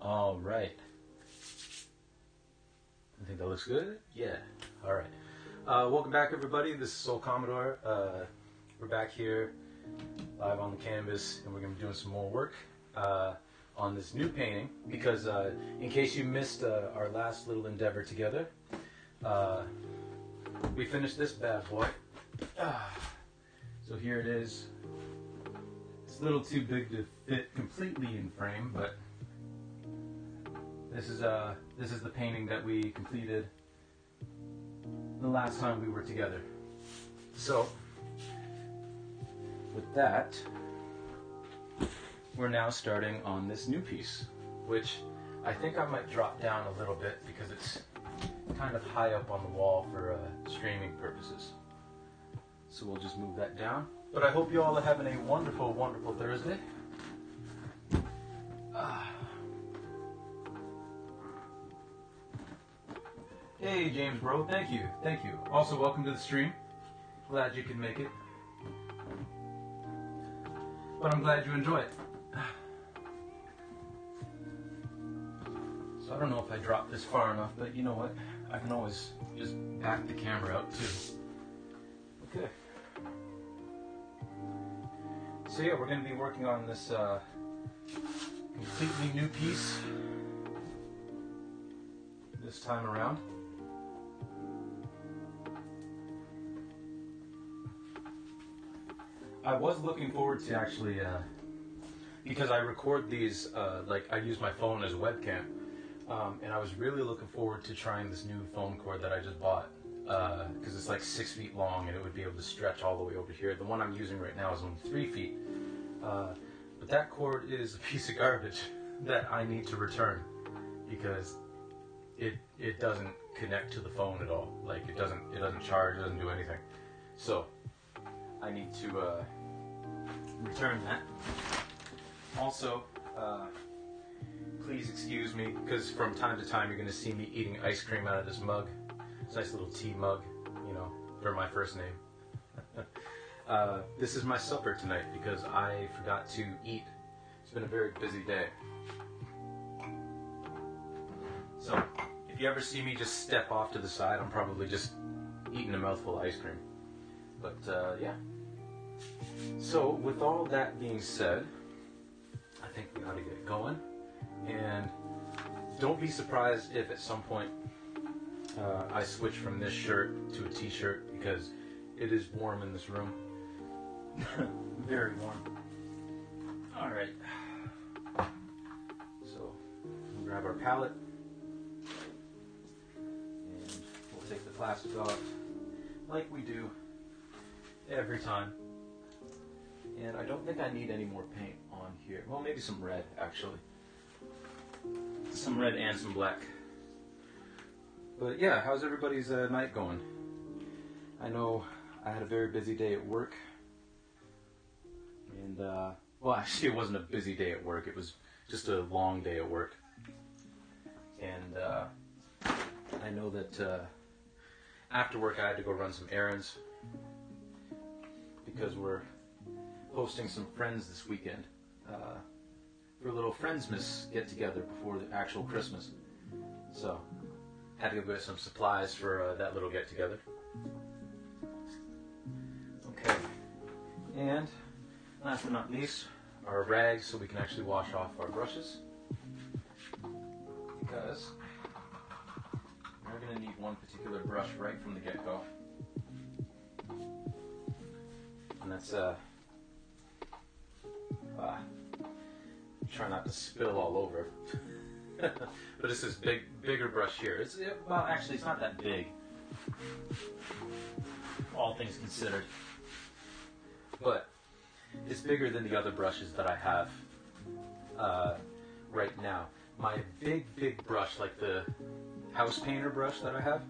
All right. I think that looks good. Yeah. All right. Welcome back, everybody. This is Soul Commodore. We're back here live on the canvas, and we're going to be doing some more work on this new painting because in case you missed our last little endeavor together, we finished this bad boy. So here it is. It's a little too big to fit completely in frame, but this is the painting that we completed the last time we were together. So with that, we're now starting on this new piece, which I think I might drop down a little bit because it's kind of high up on the wall for streaming purposes. So we'll just move that down. But I hope you all are having a wonderful, wonderful Thursday. Hey James bro, thank you. Also welcome to the stream. Glad you can make it. But I'm glad you enjoy it. So I don't know if I dropped this far enough, but you know what? I can always just back the camera out too. Okay. So yeah, we're going to be working on this completely new piece this time around. I was looking forward to actually, because I record these, like I use my phone as a webcam, and I was really looking forward to trying this new phone cord that I just bought, because it's like 6 feet long and it would be able to stretch all the way over here. The one I'm using right now is only 3 feet, but that cord is a piece of garbage that I need to return because it doesn't connect to the phone at all. Like it doesn't charge, it doesn't do anything. So I need to return that. Also, please excuse me, because from time to time you're going to see me eating ice cream out of this mug. It's a nice little tea mug, you know, for my first name. This is my supper tonight because I forgot to eat. It's been a very busy day. So, if you ever see me just step off to the side, I'm probably just eating a mouthful of ice cream. But yeah. So with all that being said, I think we ought to get going. And don't be surprised if at some point I switch from this shirt to a t-shirt because it is warm in this room. Very warm. Alright. So we'll grab our palette and we'll take the plastic off like we do every time. And I don't think I need any more paint on here. Well, maybe some red, actually. Some red and some black. But yeah, how's everybody's night going? I know I had a very busy day at work. And, well, actually it wasn't a busy day at work. It was just a long day at work. And I know that after work I had to go run some errands because we're hosting some friends this weekend for a little Friendsmas get-together before the actual Christmas. So, had to go get some supplies for that little get-together. Okay, and last but not least, our rags so we can actually wash off our brushes. Because we're going to need one particular brush right from the get-go. And that's try not to spill all over. But it's this bigger brush here. Well, actually, it's not that big, all things considered. But it's bigger than the other brushes that I have right now. My big brush, like the house painter brush that I have,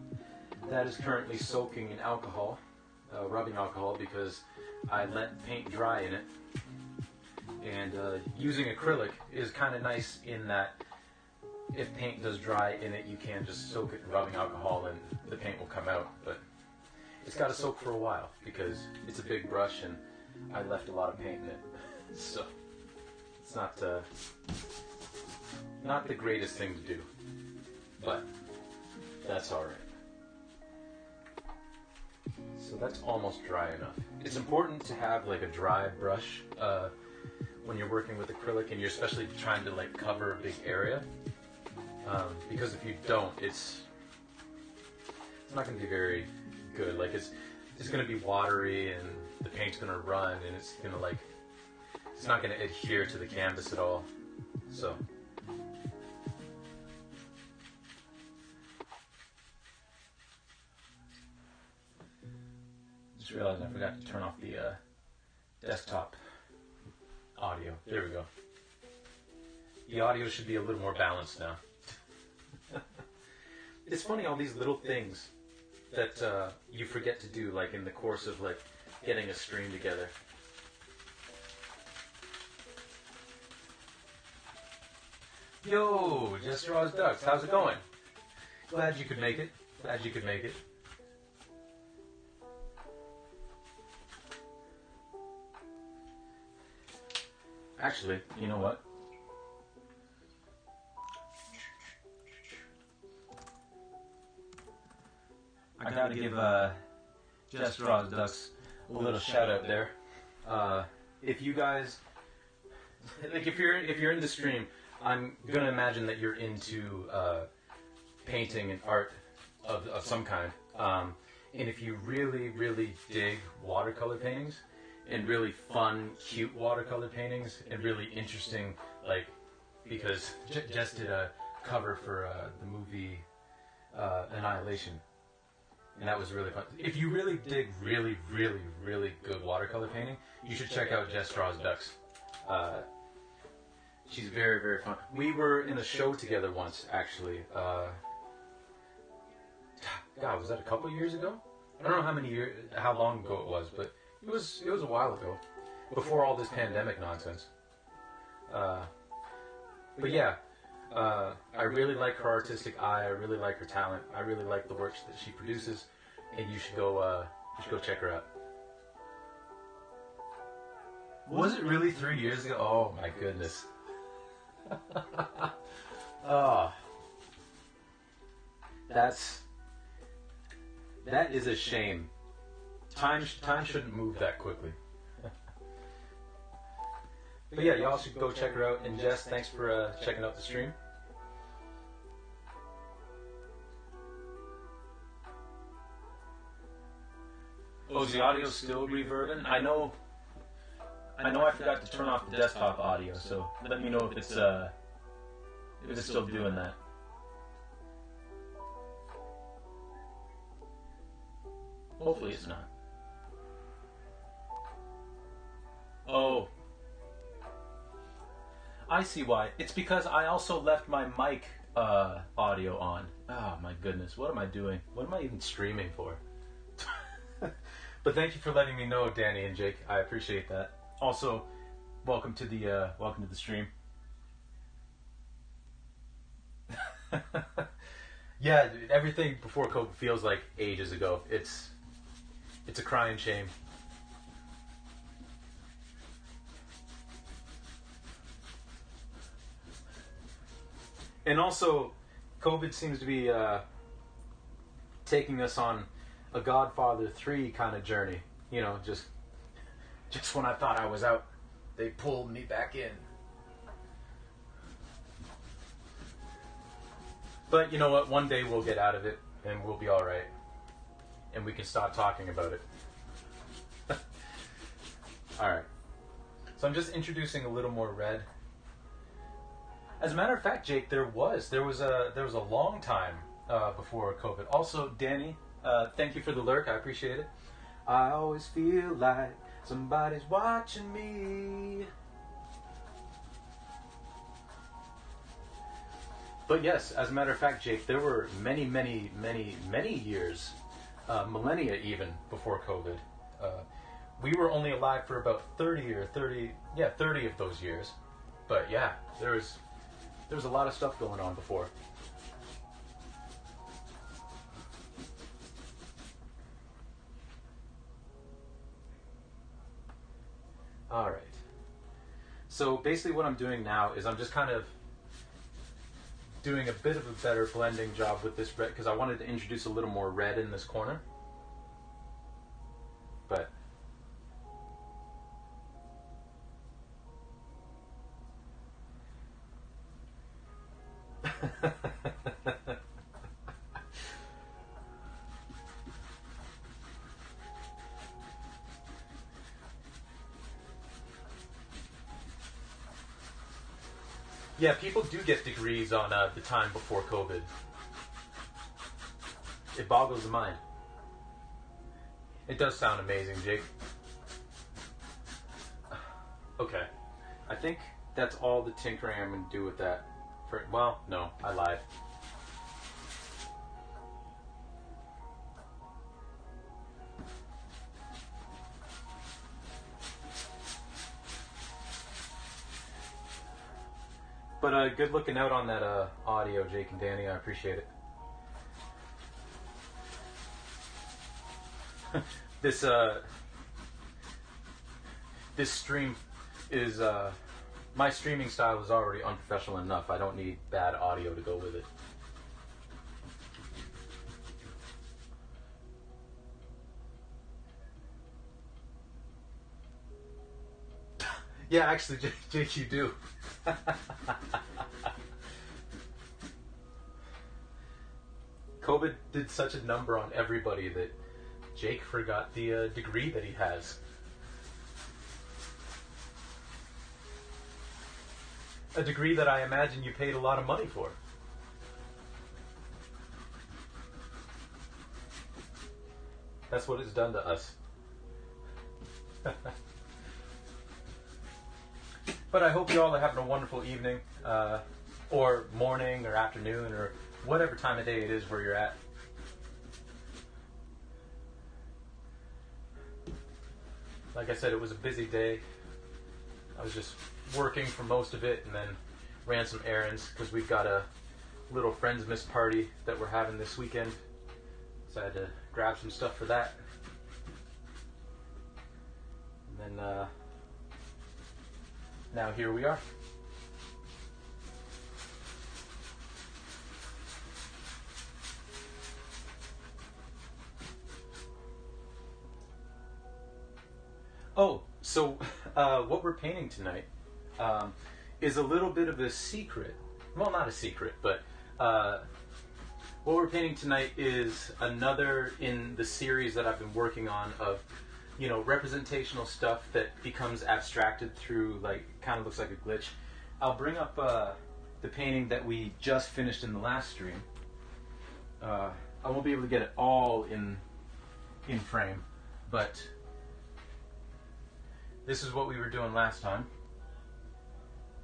that is currently soaking in alcohol, rubbing alcohol, because I let paint dry in it. And using acrylic is kind of nice in that if paint does dry in it, you can just soak it in rubbing alcohol and the paint will come out. But it's got to soak for a while because it's a big brush and I left a lot of paint in it. So it's not Not the greatest thing to do, but that's all right. So that's almost dry enough. It's important to have like a dry brush when you're working with acrylic, and you're especially trying to like cover a big area, because if you don't, it's not going to be very good. Like it's going to be watery, and the paint's going to run, and it's going to like, it's not going to adhere to the canvas at all. So just realized I forgot to turn off the desktop audio. There we go. The audio should be a little more balanced now. It's funny, all these little things that you forget to do, like in the course of like getting a stream together. Yo, Just Raw's Ducks, how's it going? Glad you could make it. Glad you could make it. Actually, you know what? I gotta give Just Raw's Ducks a little shout out there. If you guys, like, if you're in the stream, I'm gonna imagine that you're into painting and art of some kind. And if you really, really dig watercolor paintings, and really fun, cute watercolor paintings, and really interesting, like, because Jess did a cover for the movie Annihilation, and that was really fun. If you really dig really, really, really good watercolor painting, you should check out Jess Raw's Ducks. She's very, very fun. We were in a show together once, actually. God, was that a couple years ago? I don't know how long ago it was, but it was a while ago, before all this pandemic nonsense. But yeah, I really like her artistic eye. I really like her talent. I really like the work that she produces, and you should go check her out. Was it really 3 years ago? Oh my goodness. Oh, that is a shame. Time shouldn't move that quickly. But yeah, y'all should go check her out. And Jess, thanks for checking out the stream. Oh, is the audio still reverbing? I know I forgot to turn off the desktop audio, so let me know if it's still doing that. Hopefully it's not. Oh, I see why. It's because I also left my mic audio on. Oh my goodness, what am I doing? What am I even streaming for? But thank you for letting me know, Danny and Jake. I appreciate that. Also, welcome to the stream. Yeah, everything before COVID feels like ages ago. It's a crying shame. And also, COVID seems to be taking us on a Godfather 3 kind of journey. You know, just when I thought I was out, they pulled me back in. But you know what? One day we'll get out of it, and we'll be all right, and we can stop talking about it. All right. So I'm just introducing a little more red. As a matter of fact, Jake, there was a long time before COVID. Also, Danny, thank you for the lurk. I appreciate it. I always feel like somebody's watching me. But yes, as a matter of fact, Jake, there were many, many, many, many years, millennia even, before COVID. We were only alive for about 30 of those years. But yeah, there was a lot of stuff going on before. All right. So basically what I'm doing now is I'm just kind of doing a bit of a better blending job with this red because I wanted to introduce a little more red in this corner. But yeah, people do get degrees on the time before COVID. It boggles the mind. It does sound amazing, Jake. Okay. I think that's all the tinkering I'm going to do with that. Well, no, I lied. But good looking out on that audio, Jake and Danny. I appreciate it. This stream is my streaming style is already unprofessional enough. I don't need bad audio to go with it. Yeah, actually, Jake, you do. COVID did such a number on everybody that Jake forgot the degree that he has. A degree that I imagine you paid a lot of money for. That's what it's done to us. But I hope you all are having a wonderful evening, or morning, or afternoon, or whatever time of day it is where you're at. Like I said, it was a busy day. I was just working for most of it and then ran some errands because we've got a little Friendsmas party that we're having this weekend. So I had to grab some stuff for that. And then now here we are. Oh, so what we're painting tonight is a little bit of a secret. Well, not a secret, but what we're painting tonight is another in the series that I've been working on of, you know, representational stuff that becomes abstracted through, like, kind of looks like a glitch. I'll bring up the painting that we just finished in the last stream. I won't be able to get it all in frame, but this is what we were doing last time.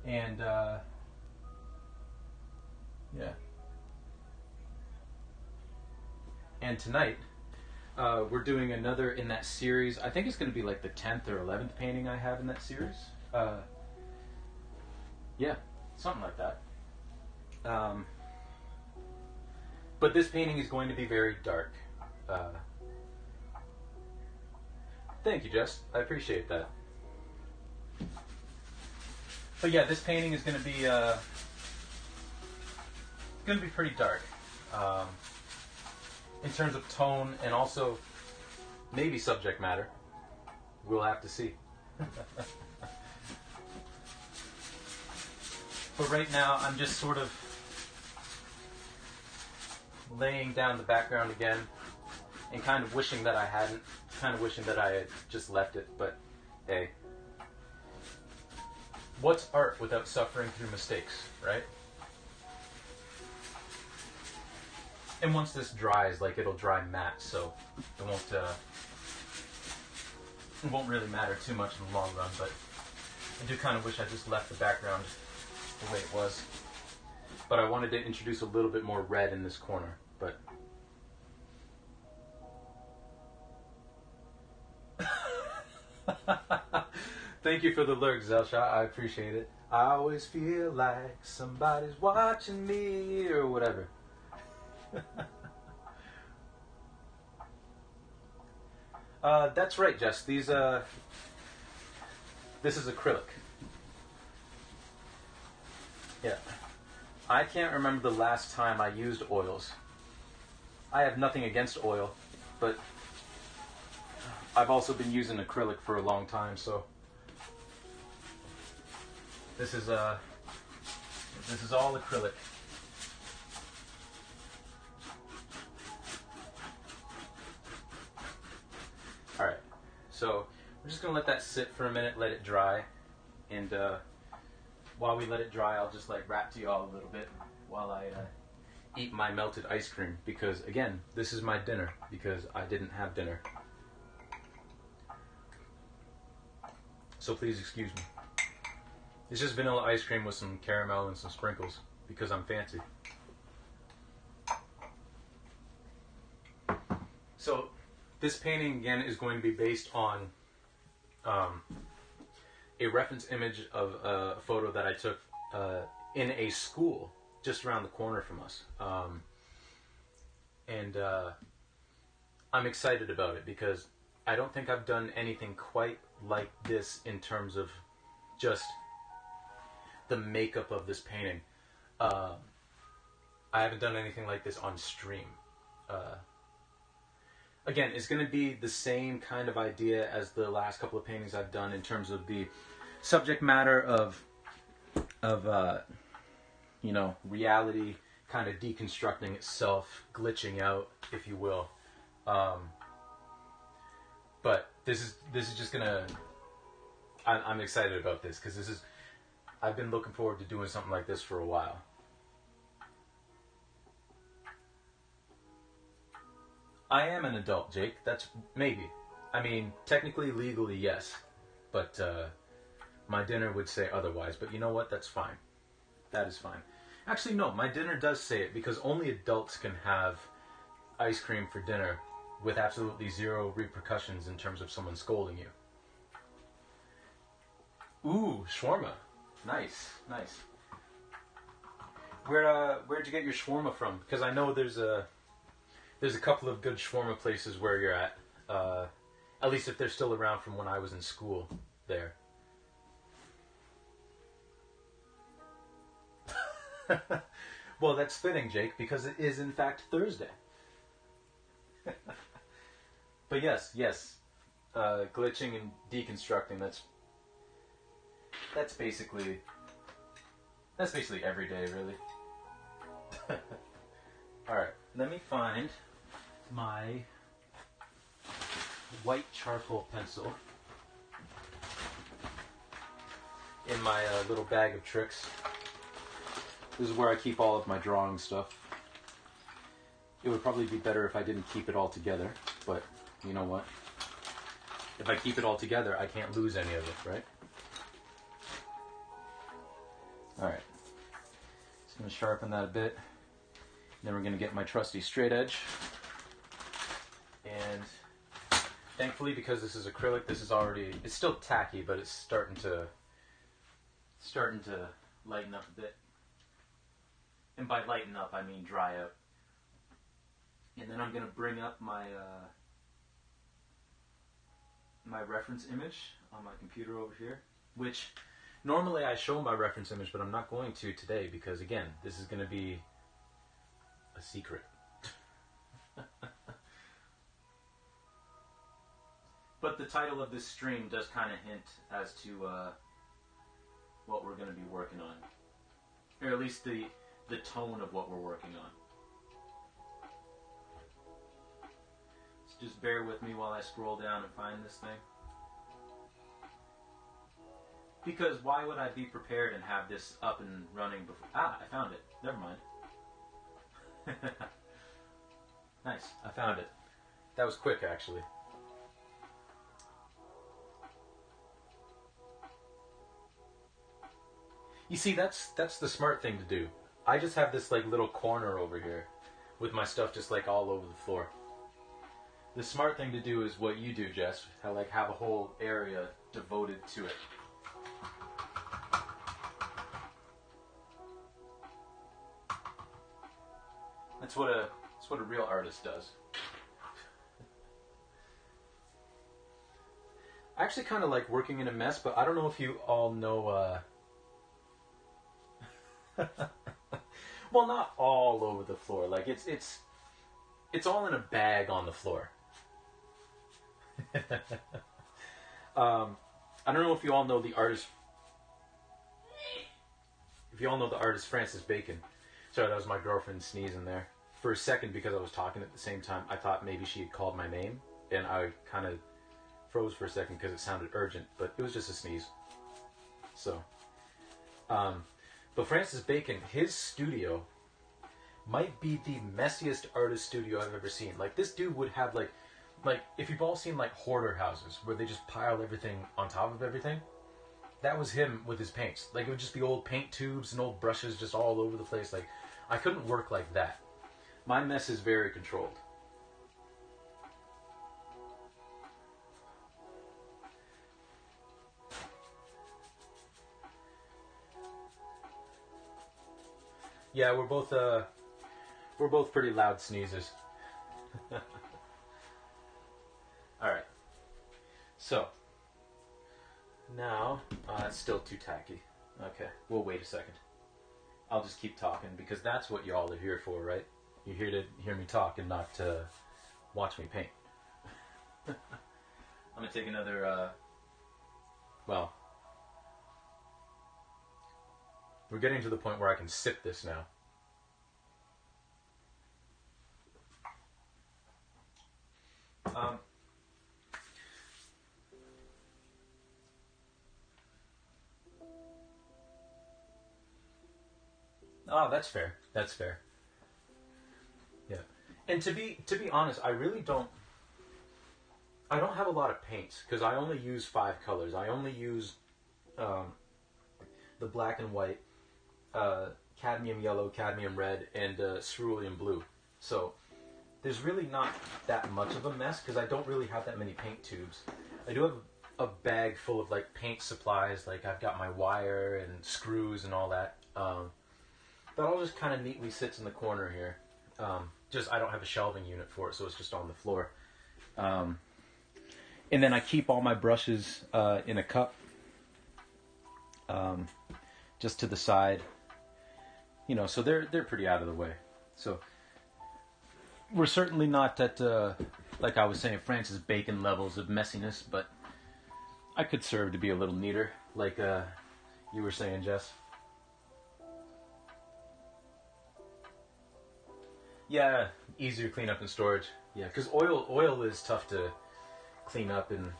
And, yeah. And tonight, we're doing another in that series. I think it's going to be like the 10th or 11th painting I have in that series. Yeah, something like that. But this painting is going to be very dark. Thank you, Jess. I appreciate that. But yeah, this painting is going to be pretty dark in terms of tone and also maybe subject matter. We'll have to see. But right now, I'm just sort of laying down the background again and kind of wishing that I hadn't, kind of wishing that I had just left it, but hey. What's art without suffering through mistakes, right? And once this dries, like, it'll dry matte, so it won't really matter too much in the long run, but I do kind of wish I just left the background the way it was. But I wanted to introduce a little bit more red in this corner, but thank you for the lurk, Zelsha. I appreciate it. I always feel like somebody's watching me, or whatever. That's right, Jess. This is acrylic. Yeah. I can't remember the last time I used oils. I have nothing against oil, but I've also been using acrylic for a long time, so this is all acrylic. All right, so we're just gonna let that sit for a minute, let it dry, and while we let it dry, I'll just like rap to you all a little bit while I eat my melted ice cream, because again, this is my dinner because I didn't have dinner. So please excuse me. It's just vanilla ice cream with some caramel and some sprinkles because I'm fancy. So this painting again is going to be based on a reference image of a photo that I took in a school just around the corner from us. I'm excited about it because I don't think I've done anything quite like this in terms of just the makeup of this painting. I haven't done anything like this on stream. Again, it's going to be the same kind of idea as the last couple of paintings I've done in terms of the subject matter of you know, reality kind of deconstructing itself, glitching out, if you will. But this is just gonna. I'm excited about this because I've been looking forward to doing something like this for a while. I am an adult, Jake. That's maybe. I mean, technically, legally, yes, but my dinner would say otherwise. But you know what? That's fine. That is fine. Actually, no. My dinner does say it because only adults can have ice cream for dinner with absolutely zero repercussions in terms of someone scolding you. Ooh, shawarma. Nice, nice. Where'd you get your shawarma from? Because I know there's a couple of good shawarma places where you're at. At least if they're still around from when I was in school there. Well, that's fitting, Jake, because it is in fact Thursday. But yes, glitching and deconstructing, that's basically every day, really. Alright, let me find my white charcoal pencil in my little bag of tricks. This is where I keep all of my drawing stuff. It would probably be better if I didn't keep it all together, but you know what? If I keep it all together, I can't lose any of it, right? Alright. Just going to sharpen that a bit. Then we're going to get my trusty straight edge. And thankfully, because this is acrylic, this is already, it's still tacky, but it's starting to lighten up a bit. And by lighten up, I mean dry out. And then I'm going to bring up my my reference image on my computer over here, which normally I show my reference image, but I'm not going to today because, again, this is going to be a secret. But the title of this stream does kind of hint as to what we're going to be working on. Or at least the tone of what we're working on. So just bear with me while I scroll down and find this thing. Because why would I be prepared and have this up and running before... Ah, I found it. Never mind. Nice, I found it. That was quick, actually. You see, that's the smart thing to do. I just have this like little corner over here with my stuff just like all over the floor. The smart thing to do is what you do, Jess. Have a whole area devoted to it. That's what a real artist does. I actually kind of like working in a mess, but I don't know if you all know Well, not all over the floor. Like it's all in a bag on the floor. I don't know if you all know the artist. If you all know the artist Francis Bacon. Sorry, that was my girlfriend sneezing there. For a second, because I was talking at the same time, I thought maybe she had called my name, and I kind of froze for a second because it sounded urgent, but it was just a sneeze. So, but Francis Bacon, his studio might be the messiest artist studio I've ever seen. Like, this dude would have like if you've all seen like hoarder houses where they just pile everything on top of everything, that was him with his paints. Like, it would just be old paint tubes and old brushes just all over the place. Like, I couldn't work like that. My mess is very controlled. Yeah, we're both pretty loud sneezes. All right. So now it's still too tacky. Okay, we'll wait a second. I'll just keep talking because that's what y'all are here for, right? You're here to hear me talk and not to watch me paint. I'm gonna take another. Well, we're getting to the point where I can sip this now. Oh, that's fair. That's fair. Yeah. And to be honest, I really don't. I don't have a lot of paints because I only use 5 colors. I only use the black and white, cadmium yellow, cadmium red, and cerulean blue. So there's really not that much of a mess because I don't really have that many paint tubes. I do have a bag full of like paint supplies. Like, I've got my wire and screws and all that. That all just kind of neatly sits in the corner here. Just I don't have a shelving unit for it, so it's just on the floor. And then I keep all my brushes in a cup, just to the side. You know, so they're pretty out of the way. So we're certainly not at like I was saying, Francis Bacon levels of messiness, but I could serve to be a little neater, like you were saying, Jess. Yeah, easier cleanup and storage. Yeah, because oil is tough to clean up and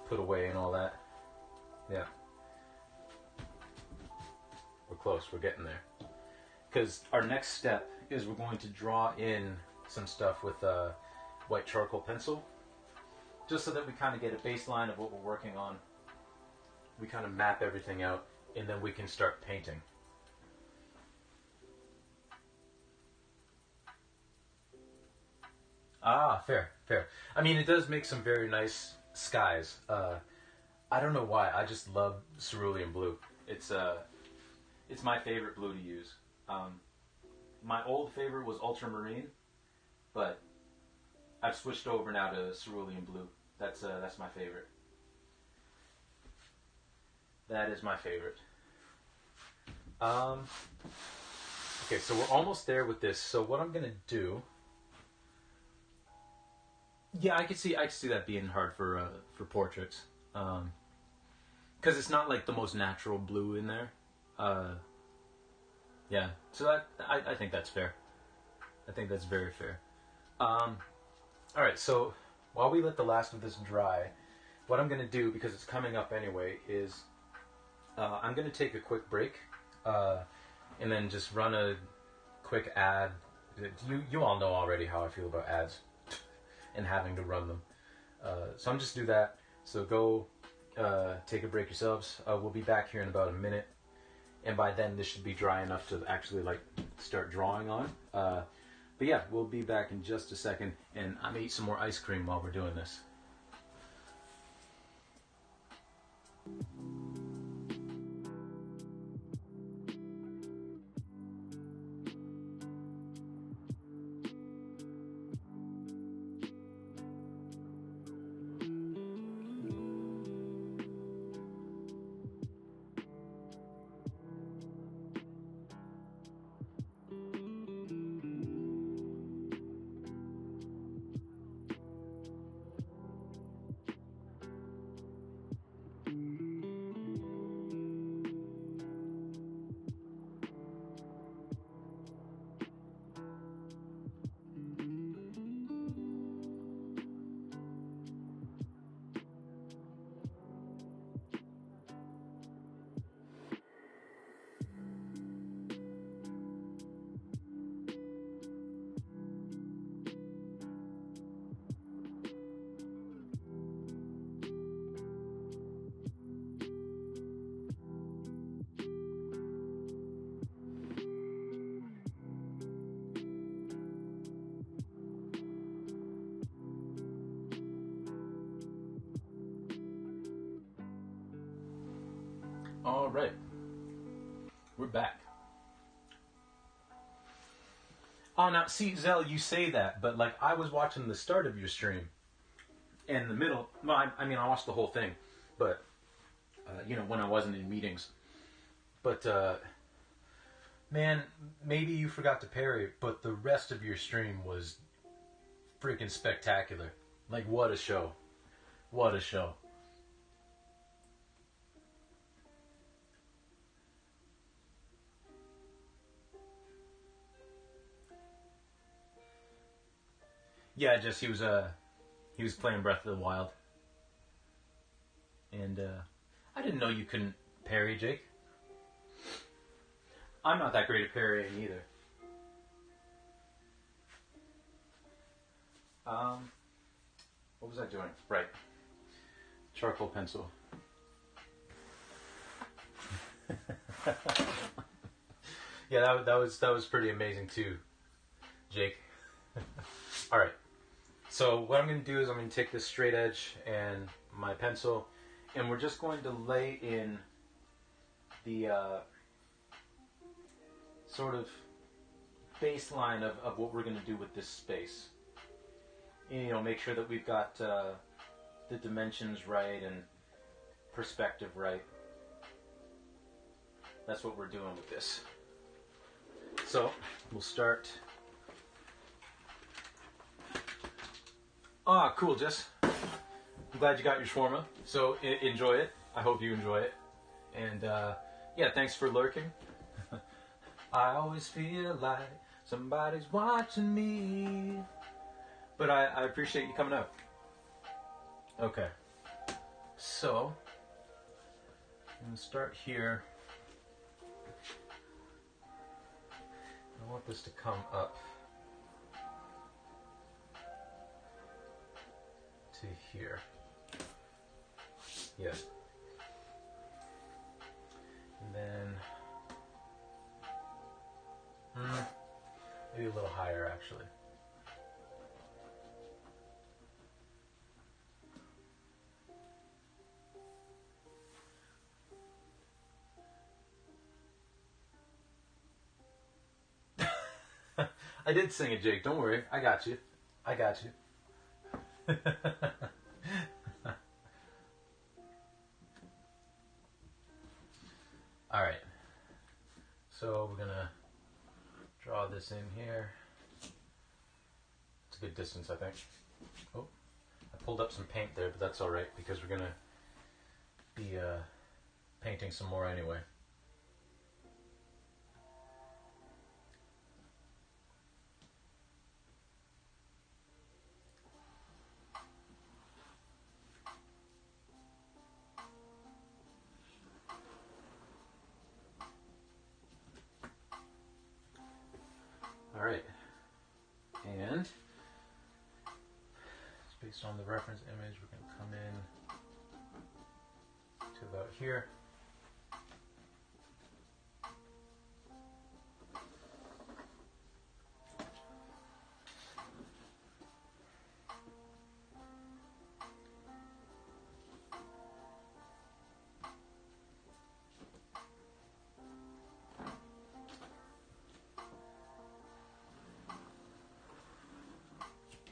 put away and all that. Yeah. We're close. We're getting there. Because our next step is we're going to draw in some stuff with a white charcoal pencil, just so that we kind of get a baseline of what we're working on. We kind of map everything out, and then we can start painting. Ah, fair, fair. I mean, it does make some very nice skies. I don't know why. I just love cerulean blue. It's my favorite blue to use. My old favorite was ultramarine, but I've switched over now to cerulean blue. That's my favorite. That is my favorite. Okay, so we're almost there with this. So what I'm gonna do? Yeah, I could see that being hard for portraits, because it's not like the most natural blue in there. Yeah, so I think that's fair. I think that's very fair. All right, so while we let the last of this dry, what I'm going to do, because it's coming up anyway, is I'm going to take a quick break, and then just run a quick ad. You all know already how I feel about ads and having to run them. So I'm just do that. So go take a break yourselves. We'll be back here in about a minute, and by then this should be dry enough to actually like start drawing on. But yeah, we'll be back in just a second, and I'm gonna eat some more ice cream while we're doing this. All right, we're back. Oh, now see, Zell, you say that, but like I was watching the start of your stream, and the middle. Well, I mean, I watched the whole thing, but you know, when I wasn't in meetings. But man, maybe you forgot to parry, but the rest of your stream was freaking spectacular. Like, what a show! What a show! Yeah, just he was playing Breath of the Wild, and I didn't know you couldn't parry, Jake. I'm not that great at parrying either. What was I doing? Right, charcoal pencil. Yeah, that was pretty amazing too, Jake. All right. So what I'm going to do is I'm going to take this straight edge and my pencil, and we're just going to lay in the sort of baseline of what we're going to do with this space. And, you know, make sure that we've got the dimensions right and perspective right. That's what we're doing with this. So we'll start. Ah, cool, Jess. I'm glad you got your shawarma. So enjoy it. I hope you enjoy it. And yeah, thanks for lurking. I always feel like somebody's watching me. But I appreciate you coming up. Okay. So, I'm going to start here. I want this to come up to here. Yeah. And then maybe a little higher actually. I did sing it, Jake. Don't worry. I got you. I got you. All right. So we're going to draw this in here. It's a good distance, I think. Oh, I pulled up some paint there, but that's all right because we're going to be painting some more anyway. All right, and based on the reference image, we're going to come in to about here.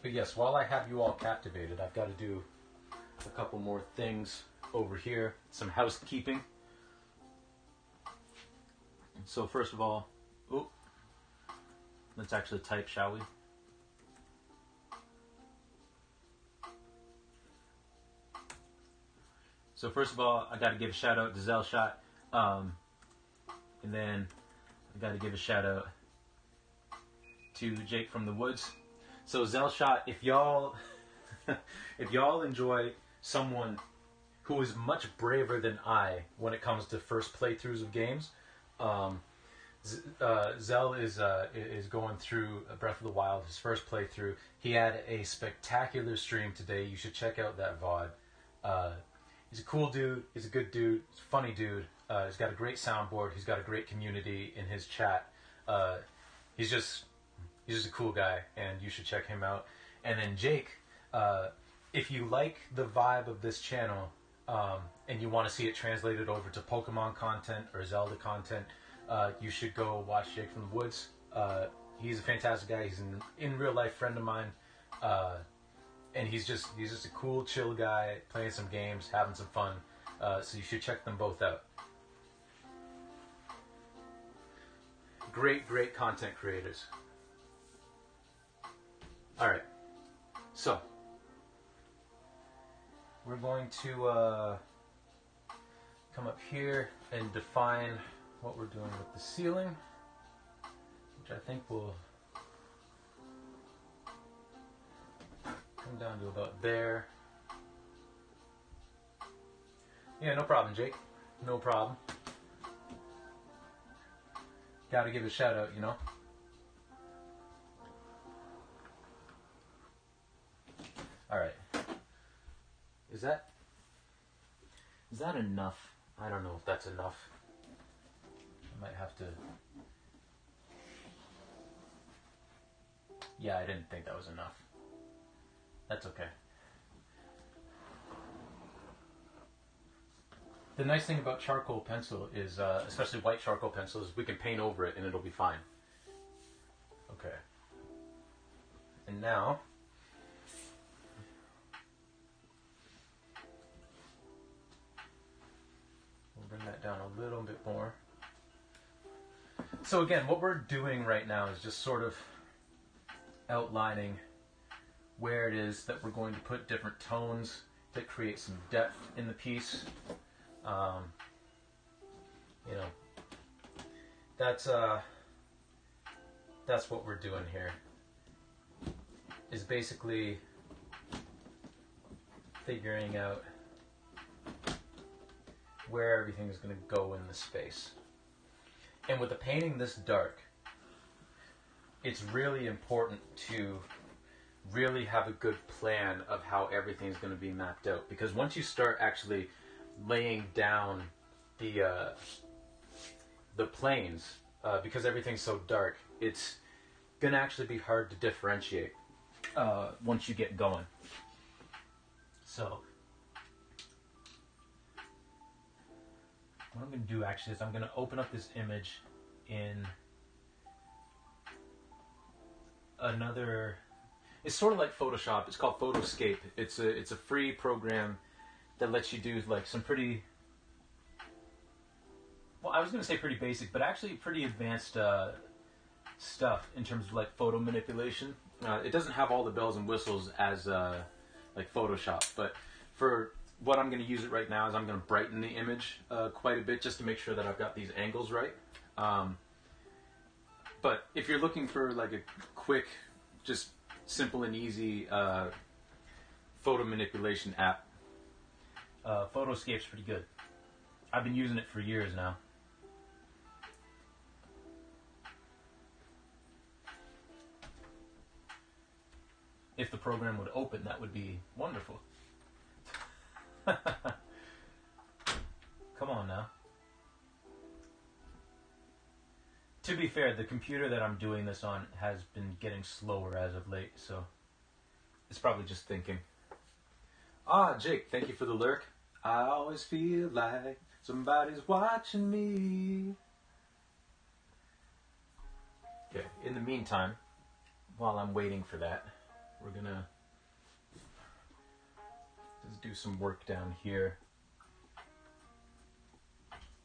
But yes, while I have you all captivated, I've got to do a couple more things over here, some housekeeping. So first of all, let's actually type, shall we? So first of all, I got to give a shout out to Zellshot, and then I got to give a shout out to Jake from the Woods. So Zellshot, if y'all enjoy someone who is much braver than I when it comes to first playthroughs of games, Zell is going through Breath of the Wild, his first playthrough. He had a spectacular stream today. You should check out that VOD. He's a cool dude. He's a good dude. He's a funny dude. He's got a great soundboard. He's got a great community in his chat. He's just a cool guy, and you should check him out. And then Jake, if you like the vibe of this channel, and you want to see it translated over to Pokemon content or Zelda content, you should go watch Jake from the Woods. He's a fantastic guy. He's an in real life friend of mine, and he's just a cool, chill guy playing some games, having some fun. So you should check them both out. Great content creators. All right, so we're going to come up here and define what we're doing with the ceiling, which I think will come down to about there. Yeah, no problem, Jake. No problem. Gotta give a shout out, you know? Alright. Is that enough? I don't know if that's enough. I might have to... Yeah, I didn't think that was enough. That's okay. The nice thing about charcoal pencil is, especially white charcoal pencil, is we can paint over it and it'll be fine. Okay. And now, we'll bring that down a little bit more. So again, what we're doing right now is just sort of outlining where it is that we're going to put different tones to create some depth in the piece. You know, that's what we're doing here, is basically figuring out where everything is going to go in the space. And with the painting this dark, it's really important to really have a good plan of how everything's going to be mapped out, because once you start actually laying down the planes, because everything's so dark, it's going to actually be hard to differentiate once you get going. So what I'm going to do actually is I'm going to open up this image in another... It's sort of like Photoshop. It's called Photoscape. It's a free program that lets you do like some pretty... Well, I was going to say pretty basic, but actually pretty advanced stuff in terms of like photo manipulation. It doesn't have all the bells and whistles as like Photoshop, but for what I'm going to use it right now is I'm going to brighten the image quite a bit just to make sure that I've got these angles right. But if you're looking for like a quick, just simple and easy photo manipulation app, Photoscape's pretty good. I've been using it for years now. If the program would open, that would be wonderful. Come on now. To be fair, the computer that I'm doing this on has been getting slower as of late, so it's probably just thinking. Ah, Jake, thank you for the lurk. I always feel like somebody's watching me. Okay, in the meantime, while I'm waiting for that, we're gonna just do some work down here.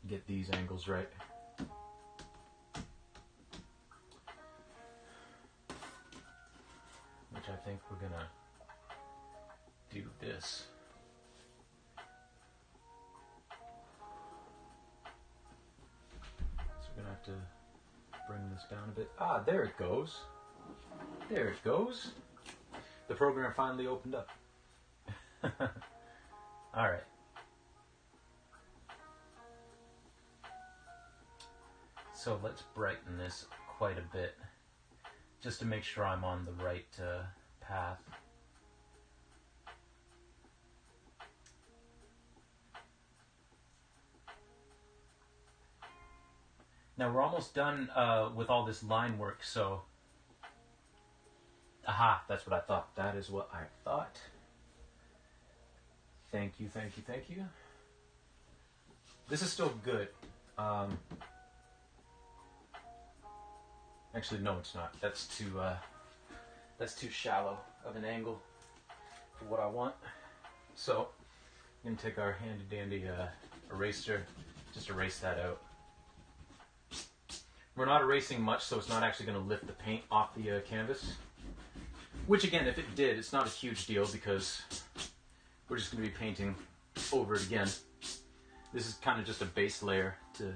Get these angles right. Which I think we're gonna do this. So we're gonna have to bring this down a bit. Ah, there it goes. There it goes. The program finally opened up. Alright. So let's brighten this quite a bit, just to make sure I'm on the right path. Now we're almost done with all this line work, so... Aha, that's what I thought. That is what I thought. Thank you, thank you, thank you. This is still good. Actually, no, it's not. That's too shallow of an angle for what I want. So I'm gonna take our handy dandy eraser, just erase that out. We're not erasing much, so it's not actually gonna lift the paint off the canvas. Which again, if it did, it's not a huge deal because we're just gonna be painting over it again. This is kind of just a base layer to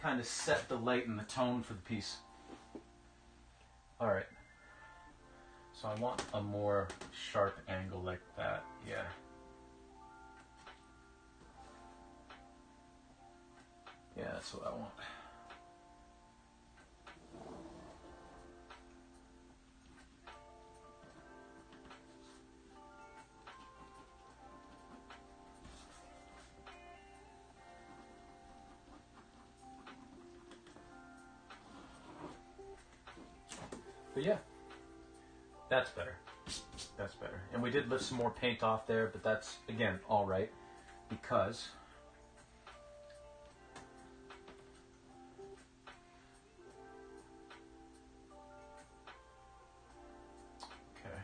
kind of set the light and the tone for the piece. All right, so I want a more sharp angle like that, yeah. Yeah, that's what I want. But yeah, that's better. That's better. And we did lift some more paint off there, but that's, again, all right, because okay,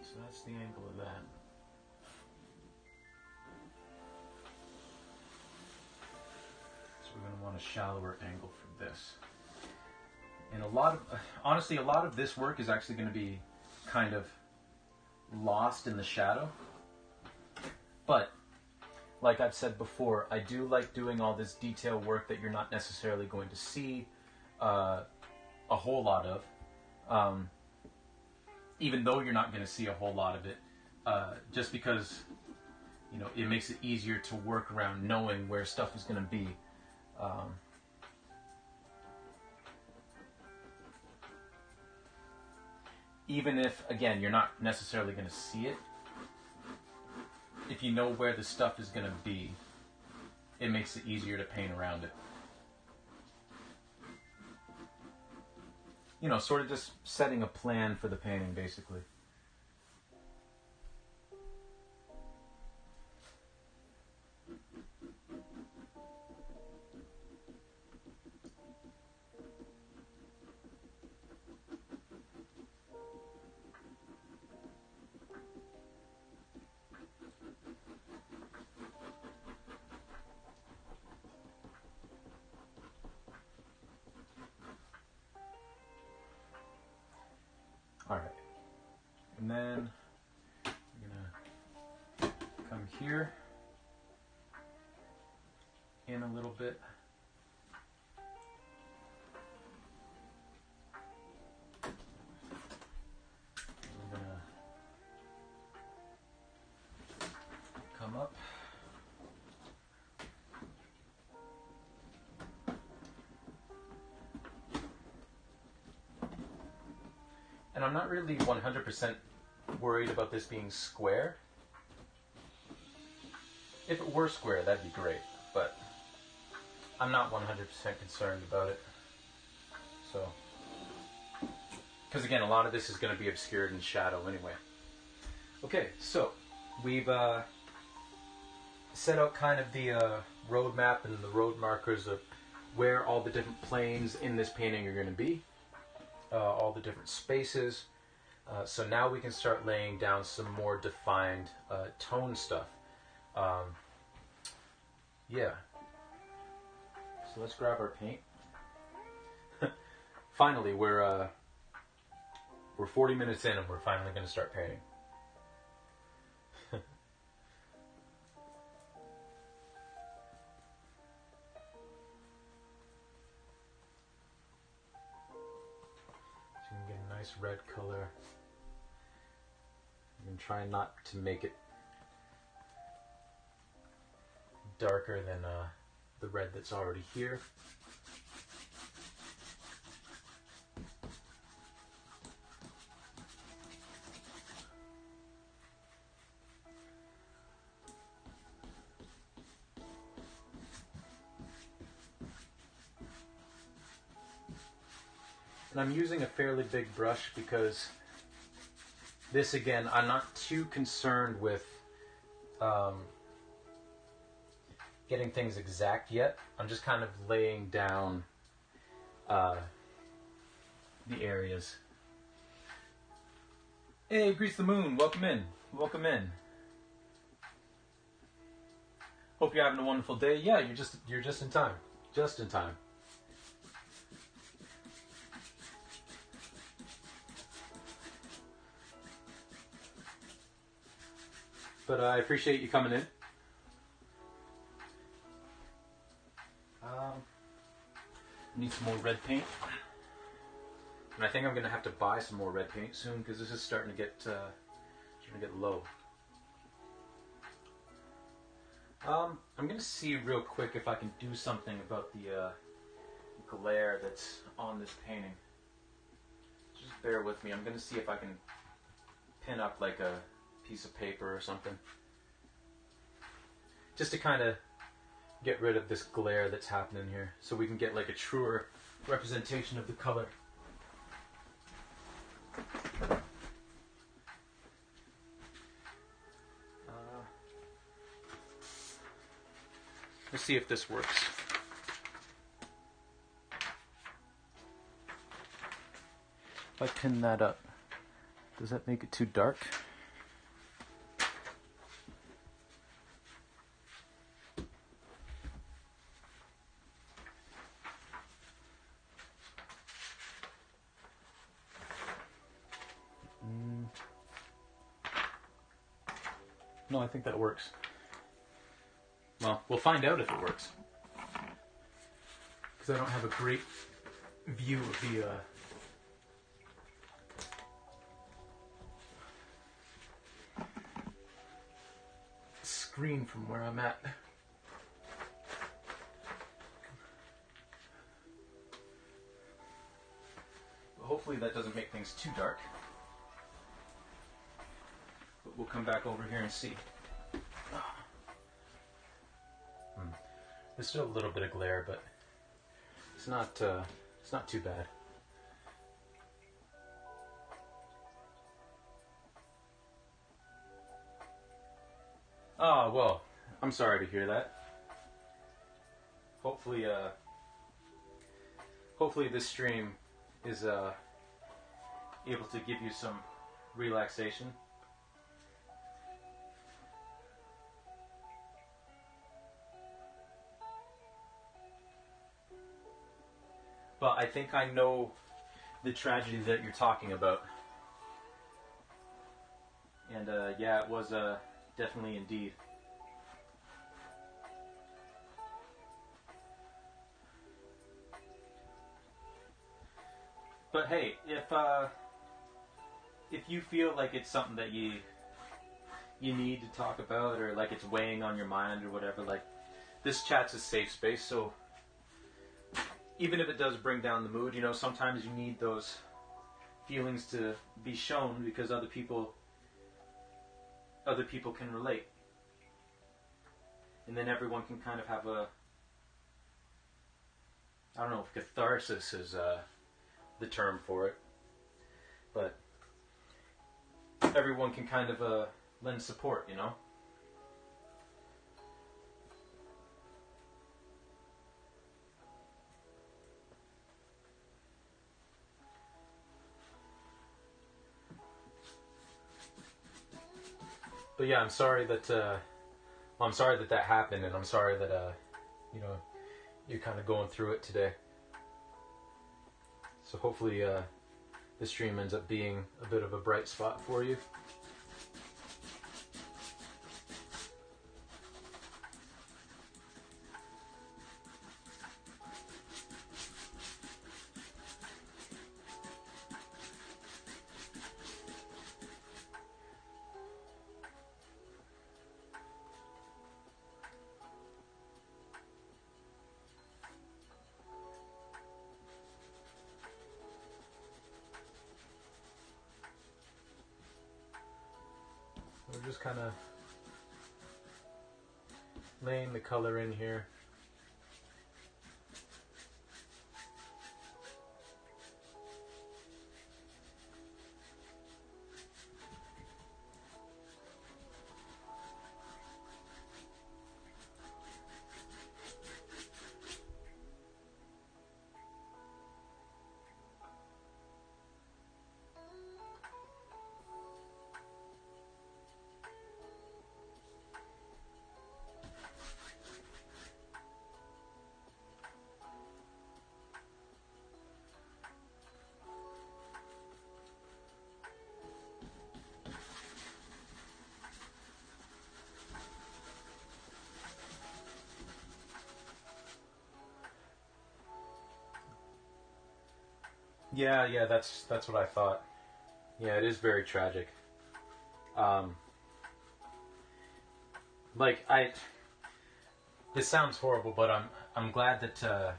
so that's the angle of that. So we're going to want a shallower angle for this. And honestly, a lot of this work is actually going to be kind of lost in the shadow. But, like I've said before, I do like doing all this detail work that you're not necessarily going to see a whole lot of. Even though you're not going to see a whole lot of it, just because, you know, it makes it easier to work around knowing where stuff is going to be. Even if, again, you're not necessarily going to see it, if you know where the stuff is going to be, it makes it easier to paint around it. You know, sort of just setting a plan for the painting, basically. All right, and then I'm gonna come here in a little bit. I'm gonna come up. And I'm not really 100% worried about this being square. If it were square, that'd be great, but I'm not 100% concerned about it. So, because again, a lot of this is going to be obscured in shadow anyway. Okay, so we've set out kind of the road map and the road markers of where all the different planes in this painting are going to be. All the different spaces. So now we can start laying down some more defined tone stuff. Yeah. So let's grab our paint. Finally, we're 40 minutes in and we're finally going to start painting. Red color. I'm trying not to make it darker than the red that's already here. And I'm using a fairly big brush because this, again, I'm not too concerned with getting things exact yet. I'm just kind of laying down the areas. Hey, Grease the Moon, welcome in. Welcome in. Hope you're having a wonderful day. Yeah, you're just in time. Just in time. But I appreciate you coming in. Need some more red paint. And I think I'm going to have to buy some more red paint soon because this is starting to get low. I'm going to see real quick if I can do something about the glare that's on this painting. Just bear with me. I'm going to see if I can pin up like a piece of paper or something. Just to kind of get rid of this glare that's happening here so we can get like a truer representation of the color. Let's see if this works. If I pin that up, does that make it too dark? No, I think that works. Well, we'll find out if it works. Because I don't have a great view of the screen from where I'm at. But hopefully that doesn't make things too dark. But we'll come back over here and see. There's still a little bit of glare, but it's not too bad. Oh, well, I'm sorry to hear that. Hopefully this stream is able to give you some relaxation. But I think I know the tragedy that you're talking about. And yeah, it was definitely indeed. But hey, if you feel like it's something that you need to talk about, or like it's weighing on your mind or whatever, like this chat's a safe space, so even if it does bring down the mood, you know, sometimes you need those feelings to be shown because other people can relate. And then everyone can kind of have a, I don't know if catharsis is the term for it, but everyone can kind of lend support, you know? But yeah, I'm sorry that that happened, and I'm sorry that you know, you're kind of going through it today. So hopefully this stream ends up being a bit of a bright spot for you. We're just kind of laying the color in here. Yeah, that's what I thought. Yeah, it is very tragic. Um, like I, this sounds horrible, but I'm glad that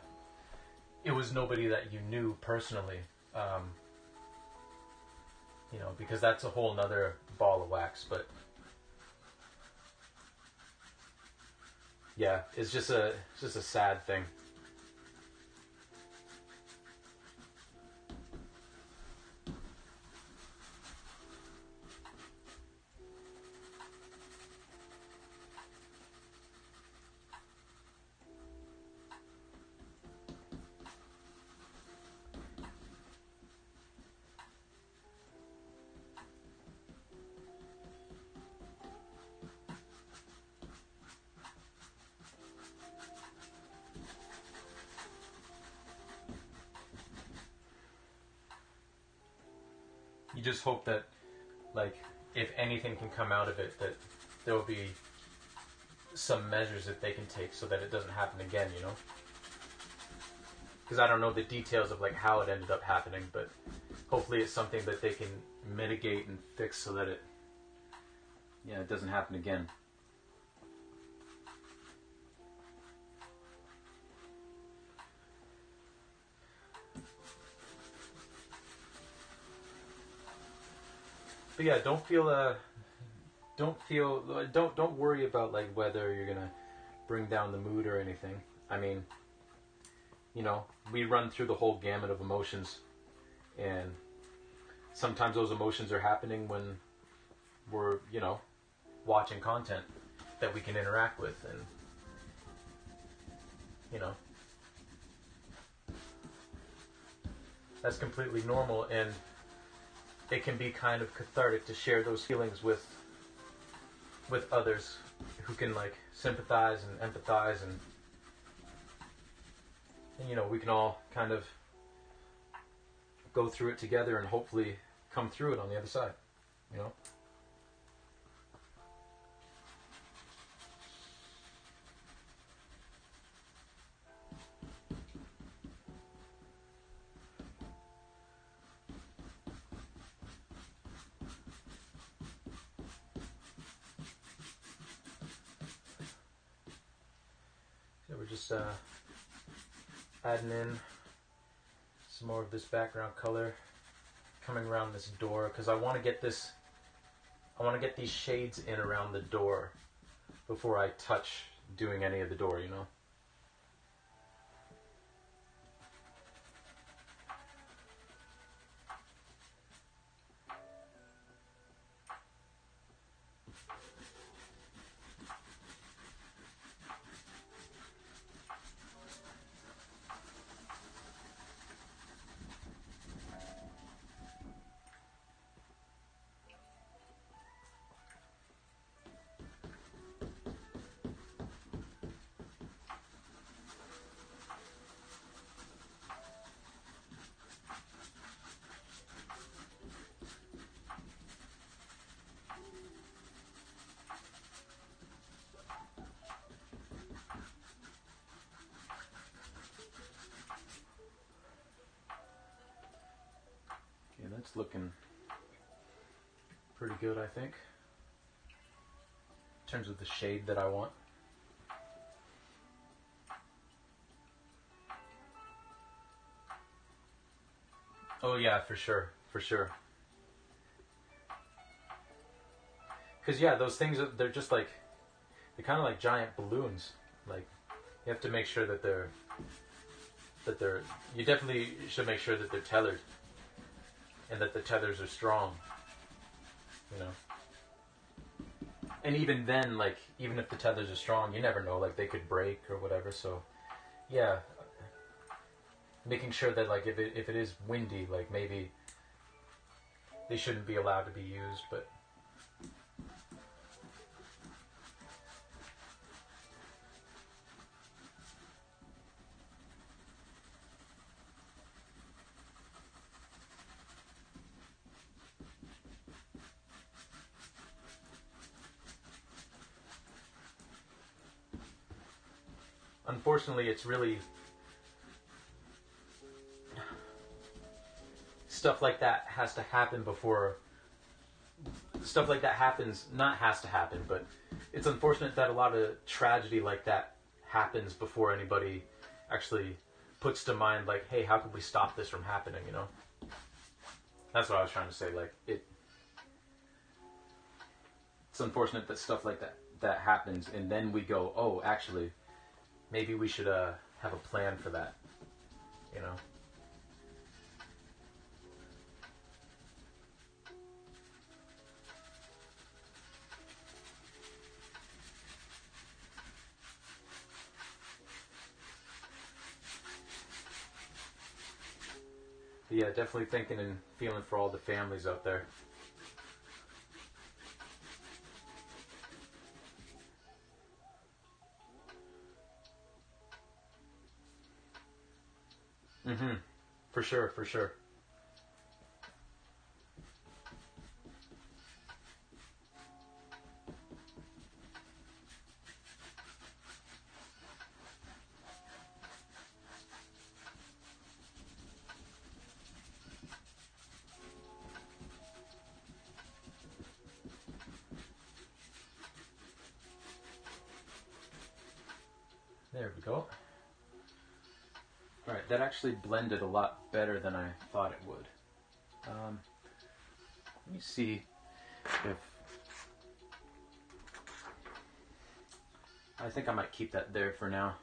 it was nobody that you knew personally. Um, you know, because that's a whole nother ball of wax. But yeah, it's just a sad thing. You just hope that, like, if anything can come out of it, that there will be some measures that they can take so that it doesn't happen again, you know? Because I don't know the details of, like, how it ended up happening, but hopefully it's something that they can mitigate and fix so that it doesn't happen again. But yeah, don't worry about, like, whether you're gonna bring down the mood or anything. I mean, you know, we run through the whole gamut of emotions, and sometimes those emotions are happening when we're, you know, watching content that we can interact with, and, you know, that's completely normal, and it can be kind of cathartic to share those feelings with others who can, like, sympathize and empathize, and you know, we can all kind of go through it together and hopefully come through it on the other side, you know? So we're just adding in some more of this background color coming around this door, because I want to get these shades in around the door before I touch doing any of the door, you know? Okay, that's looking pretty good, I think, in terms of the shade that I want. Oh yeah, for sure, for sure. Because yeah, those things, they're just like, they're kind of like giant balloons. Like, you have to make sure that they're, you definitely should make sure that they're tethered, and that the tethers are strong, you know? And even then, like, even if the tethers are strong, you never know, like, they could break or whatever, so, yeah. Making sure that, like, if it is windy, like, maybe they shouldn't be allowed to be used, but... Unfortunately, it's really... stuff like that has to happen before. Stuff like that happens, not has to happen, but it's unfortunate that a lot of tragedy like that happens before anybody actually puts to mind, like, hey, how can we stop this from happening, you know? That's what I was trying to say. Like, it's unfortunate that stuff like that happens, and then we go, oh, actually, maybe we should have a plan for that, you know? But yeah, definitely thinking and feeling for all the families out there. Mm-hmm. For sure, for sure. There we go. Alright, that actually blended a lot better than I thought it would. Let me see if... I think I might keep that there for now.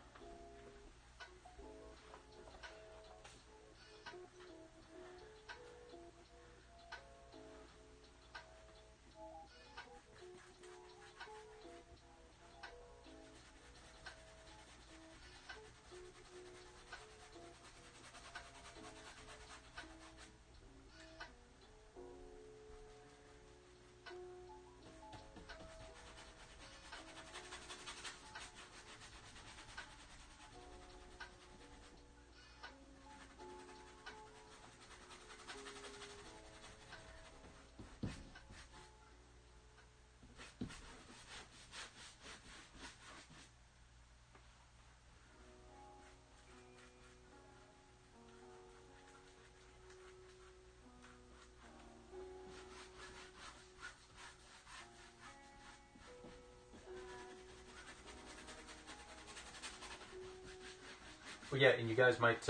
Well, yeah, and you guys might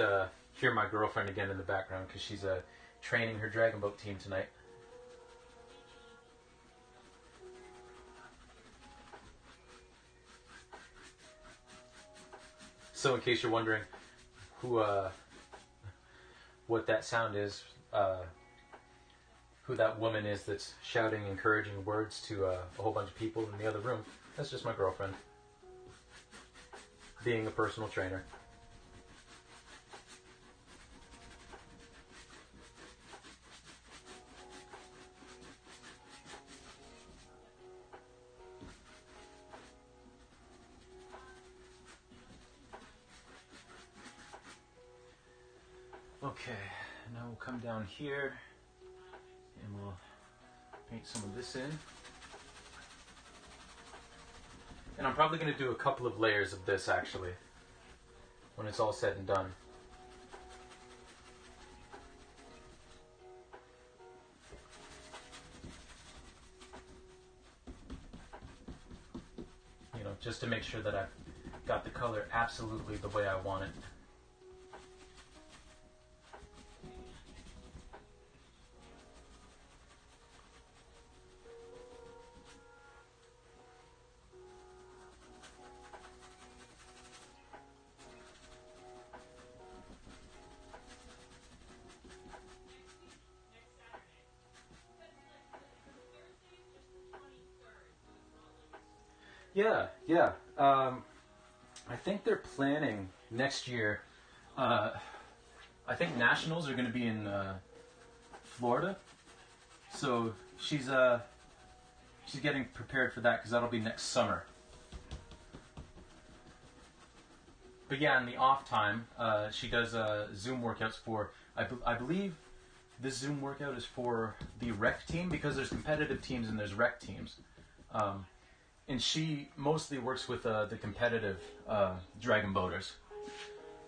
hear my girlfriend again in the background because she's training her dragon boat team tonight. So in case you're wondering what that sound is, who that woman is that's shouting encouraging words to a whole bunch of people in the other room, that's just my girlfriend, being a personal trainer. Okay, now we'll come down here and we'll paint some of this in. And I'm probably going to do a couple of layers of this actually when it's all said and done. You know, just to make sure that I've got the color absolutely the way I want it. Yeah. I think they're planning next year. I think nationals are going to be in Florida, so she's getting prepared for that because that'll be next summer. But yeah, in the off time, she does Zoom workouts for. I believe this Zoom workout is for the rec team because there's competitive teams and there's rec teams. And she mostly works with the competitive dragon boaters,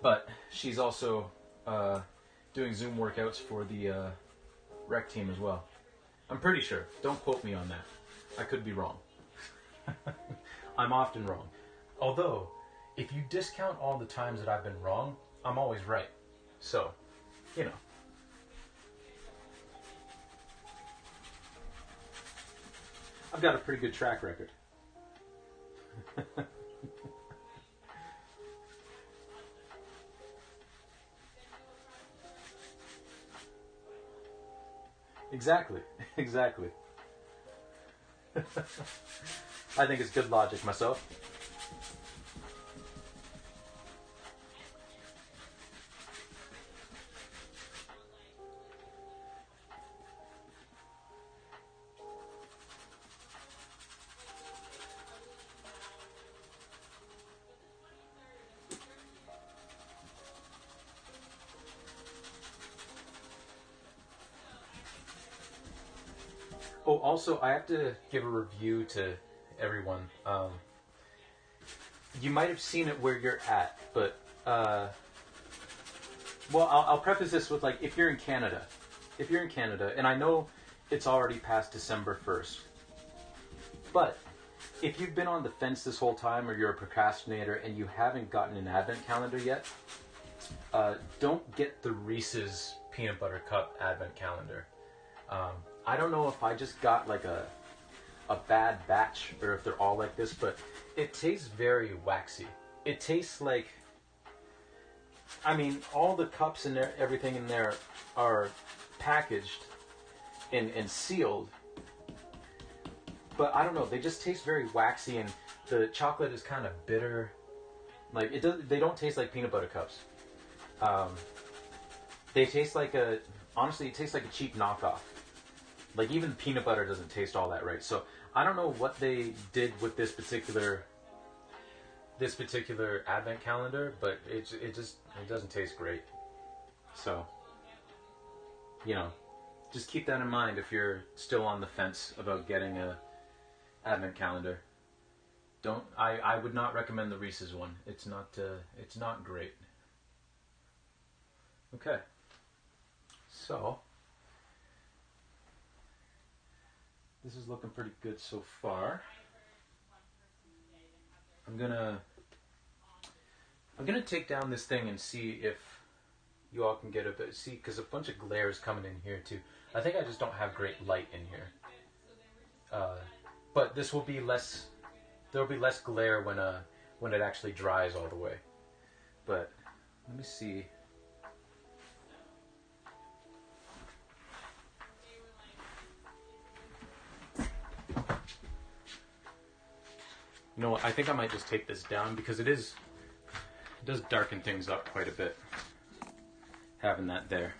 but she's also doing Zoom workouts for the rec team as well. I'm pretty sure. Don't quote me on that. I could be wrong. I'm often wrong. Although, if you discount all the times that I've been wrong, I'm always right. So, you know. I've got a pretty good track record. Exactly. Exactly. I think it's good logic myself. Oh, also, I have to give a review to everyone. You might have seen it where you're at, but well, I'll preface this with like, if you're in Canada, and I know it's already past December 1st, but if you've been on the fence this whole time, or you're a procrastinator and you haven't gotten an advent calendar yet, don't get the Reese's peanut butter cup advent calendar. I don't know if I just got like a bad batch or if they're all like this, but it tastes very waxy. It tastes like, I mean, all the cups and everything in there are packaged and sealed, but I don't know, they just taste very waxy, and the chocolate is kind of bitter. Like, they don't taste like peanut butter cups. They taste like honestly, it tastes like a cheap knockoff. Like, even peanut butter doesn't taste all that right. So I don't know what they did with this particular advent calendar, but it doesn't taste great. So, you know, just keep that in mind if you're still on the fence about getting a advent calendar. I would not recommend the Reese's one. It's not great. Okay. So, this is looking pretty good so far. I'm gonna take down this thing and see if you all can get a bit. See, because a bunch of glare is coming in here too. I think I just don't have great light in here. But this will be less. There'll be less glare when it actually dries all the way. But let me see. You know what? I think I might just take this down because it does darken things up quite a bit, having that there.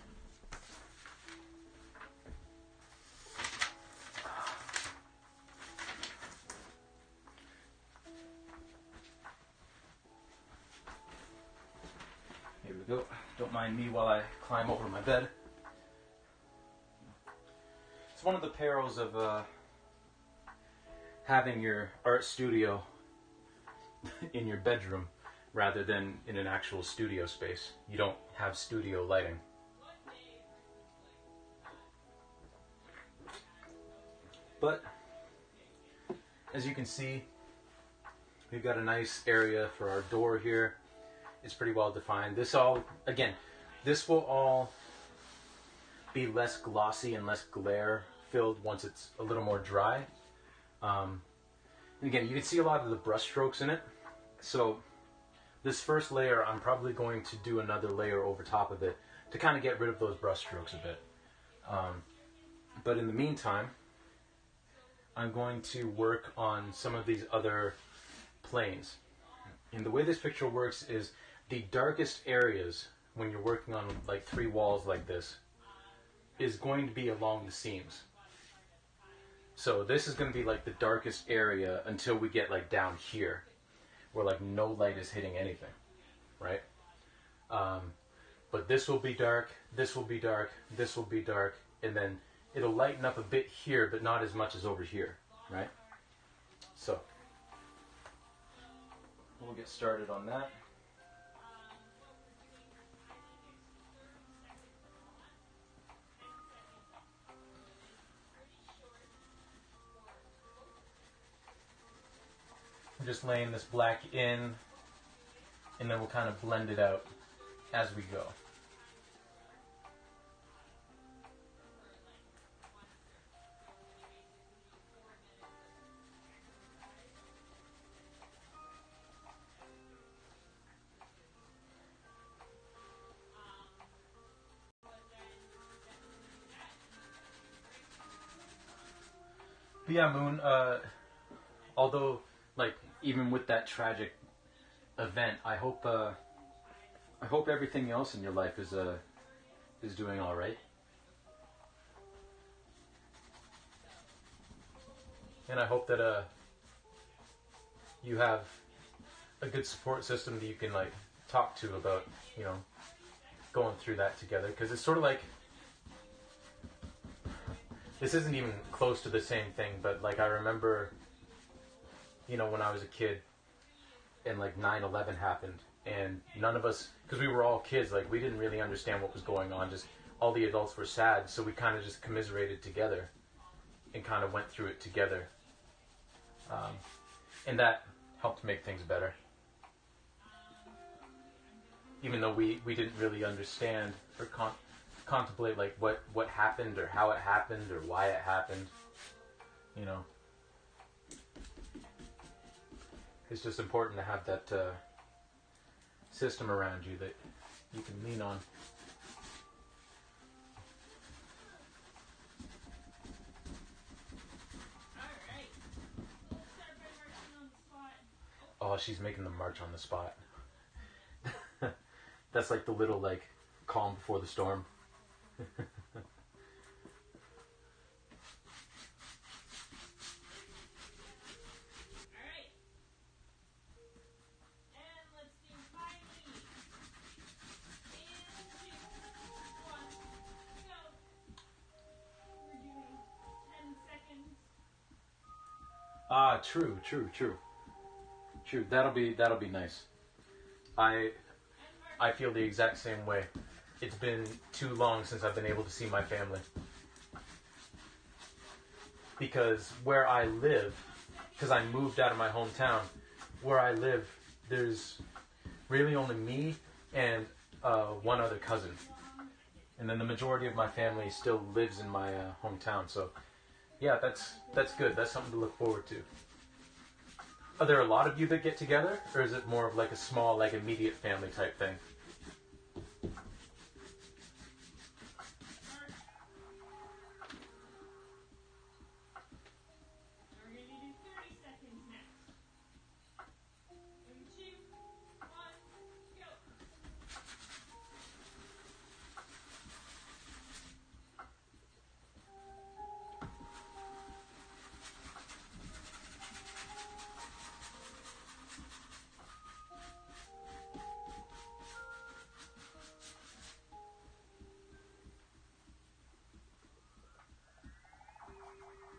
Here we go. Don't mind me while I climb over my bed. It's one of the perils of having your art studio in your bedroom rather than in an actual studio space. You don't have studio lighting. But as you can see, we've got a nice area for our door here. It's pretty well defined. This will all be less glossy and less glare filled once it's a little more dry. And again, you can see a lot of the brush strokes in it. So this first layer, I'm probably going to do another layer over top of it to kind of get rid of those brush strokes a bit. But in the meantime, I'm going to work on some of these other planes. And the way this picture works is the darkest areas when you're working on like 3 walls like this is going to be along the seams. So this is going to be like the darkest area until we get like down here where like no light is hitting anything, right? But this will be dark, this will be dark, this will be dark, and then it'll lighten up a bit here, but not as much as over here, right? So we'll get started on that. just laying this black in, and then we'll kind of blend it out as we go. But yeah, Moon, although, like, even with that tragic event, I hope everything else in your life is doing all right. And I hope that you have a good support system that you can, like, talk to about, you know, going through that together. Because it's sort of like, this isn't even close to the same thing, but, like, I remember, you know, when I was a kid and, like, 9/11 happened, and none of us, because we were all kids, like, we didn't really understand what was going on, just all the adults were sad, so we kind of just commiserated together and kind of went through it together. And that helped make things better. Even though we didn't really understand or contemplate, like, what happened or how it happened or why it happened, you know. It's just important to have that system around you that you can lean on. Oh, she's making them march on the spot. That's like the little, like, calm before the storm. Ah, true. That'll be nice. I feel the exact same way. It's been too long since I've been able to see my family. Because where I live, because I moved out of my hometown, where I live, there's really only me and one other cousin. And then the majority of my family still lives in my hometown. So, yeah, that's good. That's something to look forward to. Are there a lot of you that get together? Or is it more of like a small, like, immediate family type thing?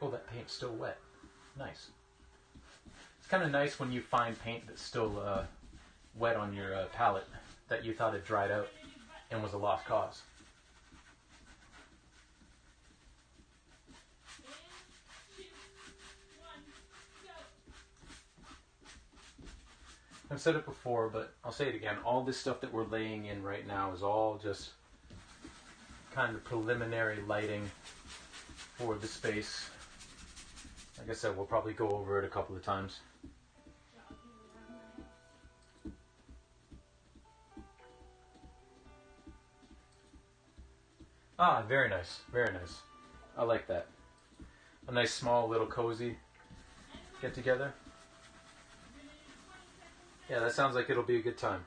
Oh, that paint's still wet. Nice. It's kind of nice when you find paint that's still wet on your palette that you thought had dried out and was a lost cause. I've said it before, but I'll say it again. All this stuff that we're laying in right now is all just kind of preliminary lighting for the space. Like I said, we'll probably go over it a couple of times. Ah, very nice. Very nice. I like that. A nice small little cozy get together. Yeah, that sounds like it'll be a good time.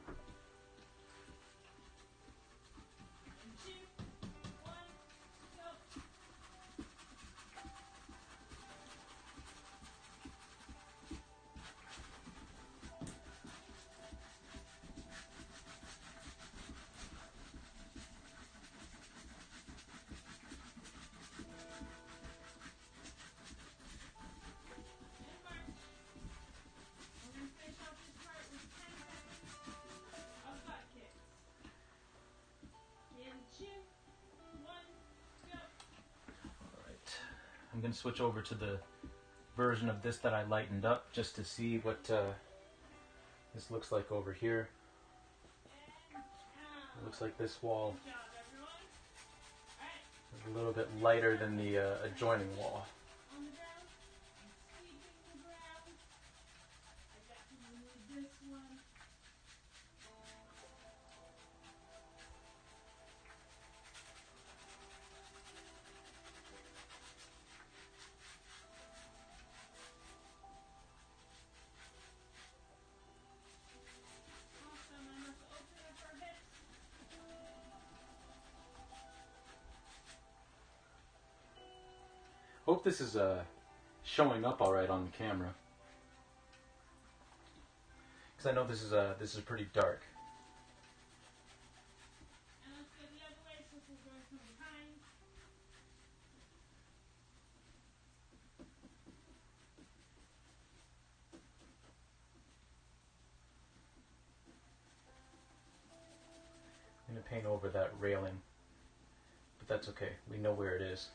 I'm going to switch over to the version of this that I lightened up just to see what this looks like over here. It looks like this wall is a little bit lighter than the adjoining wall. Hope this is showing up all right on the camera, because I know this is pretty dark. I'm going to paint over that railing, but that's okay. We know where it is.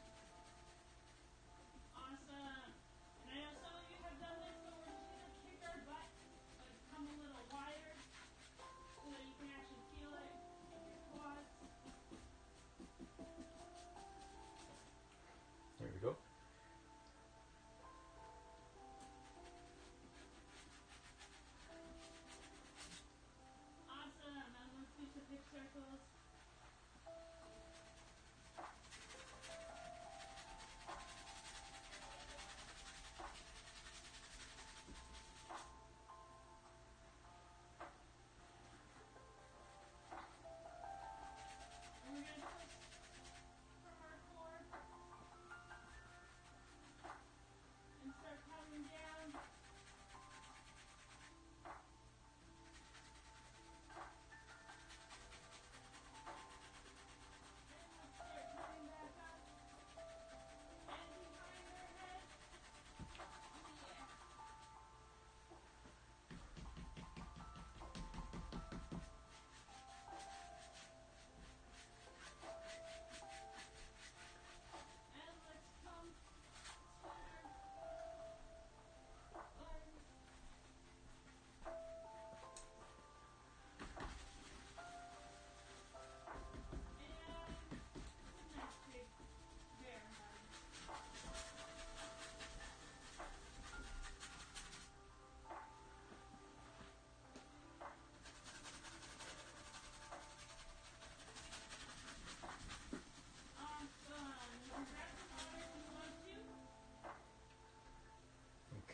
There we go.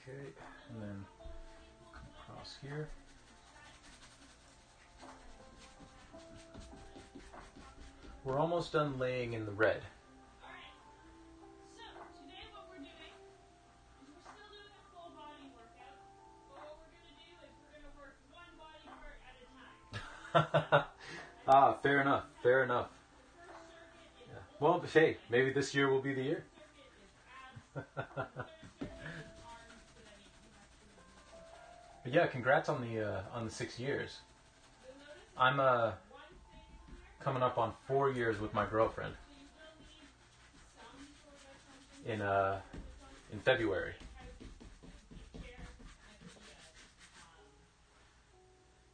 Okay, and then across here. We're almost done laying in the red. Alright, so today what we're doing is we're still doing a full body workout, but what we're going to do is we're going to work one body part at a time. Fair enough, fair enough. The first circuit is Yeah. Well, hey, maybe this year will be the year. circuit is abs, the other circuit is arms, but I mean you have to do some abs. But yeah, congrats on the 6 years. You'll notice I'm one thing here, coming up on 4 years with my girlfriend so you will need some sort of something to sit on. in February. Has the chair and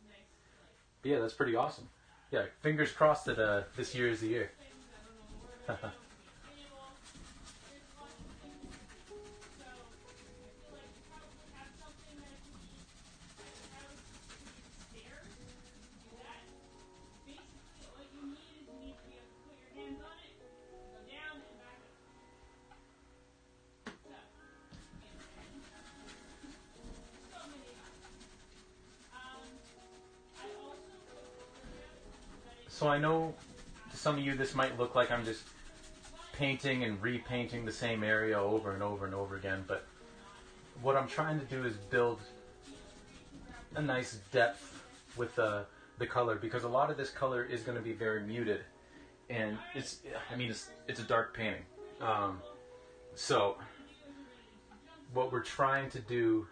the nice like But yeah, that's pretty awesome. Yeah, fingers crossed that this year is the year. things, I don't know the word right now, sustainable. There's lots of things you can do. So I feel like you probably have something that could be at your house, could be the stairs, you could do that. Basically what you need is you need to be able to put your hands on it, go down and back up. So, and then so many options. I also wrote a workout that is So I know to some of you this might look like I'm just painting and repainting the same area over and over and over again, but what I'm trying to do is build a nice depth with the color, because a lot of this color is going to be very muted, and it's a dark painting. So what we're trying to do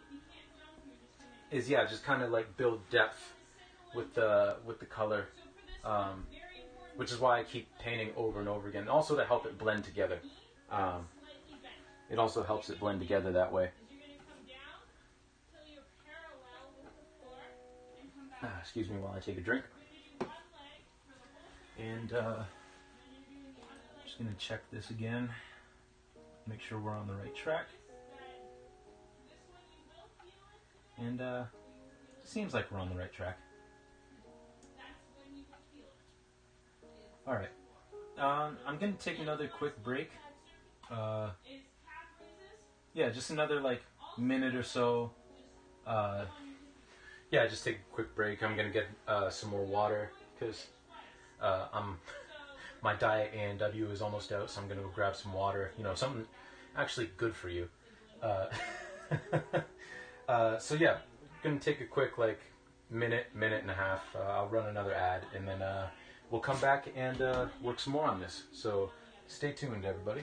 is just kind of like build depth with the color, which is why I keep painting over and over again. Also to help it blend together. It also helps it blend together that way. Excuse me while I take a drink. And just gonna check this again. Make sure we're on the right track. And seems like we're on the right track. Alright. I'm gonna take another quick break. Yeah, just another like minute or so. Yeah, just take a quick break. I'm gonna get some more water because my diet A&W is almost out, so I'm gonna go grab some water. You know, something actually good for you. So yeah, gonna take a quick like minute and a half. I'll run another ad, and then we'll come back and work some more on this. So stay tuned, everybody.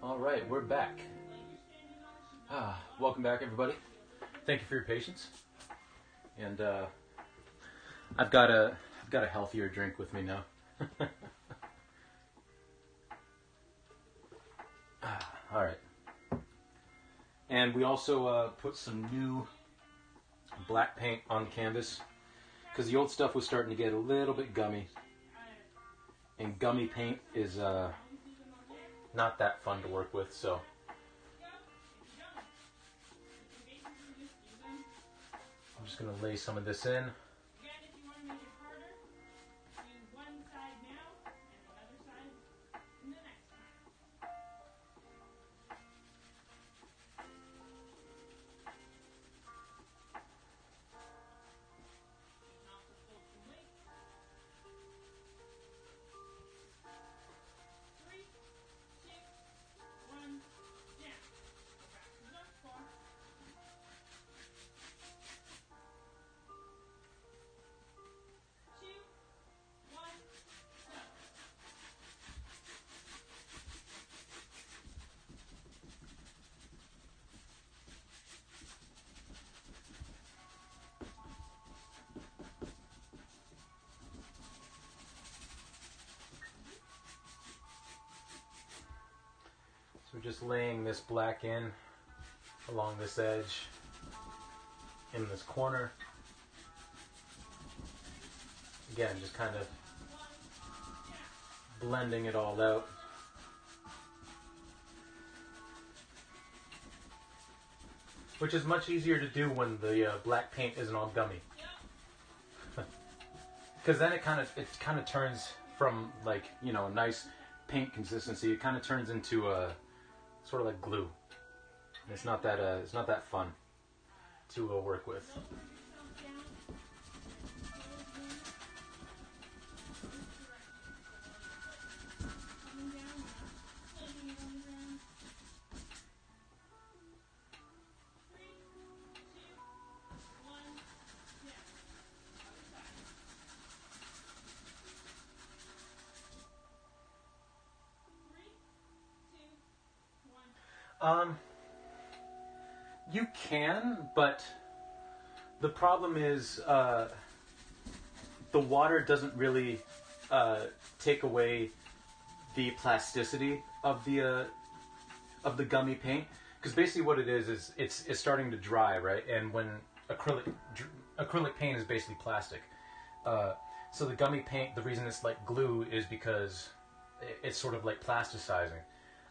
All right, we're back. Welcome back, everybody. Thank you for your patience. And I've got a healthier drink with me now. All right. And we also put some new black paint on the canvas because the old stuff was starting to get a little bit gummy. And gummy paint is not that fun to work with, so I'm just going to lay some of this in. So we're just laying this black in along this edge in this corner. Again, just kind of blending it all out. Which is much easier to do when the black paint isn't all gummy. Because then it kind of turns from like, you know, nice paint consistency. It kind of turns into a sort of like glue. And it's not that fun to work with. You can, but the problem is the water doesn't really take away the plasticity of the gummy paint, because basically what it is it's starting to dry, right? And when acrylic paint is basically plastic, so the gummy paint, the reason it's like glue is because it's sort of like plasticizing,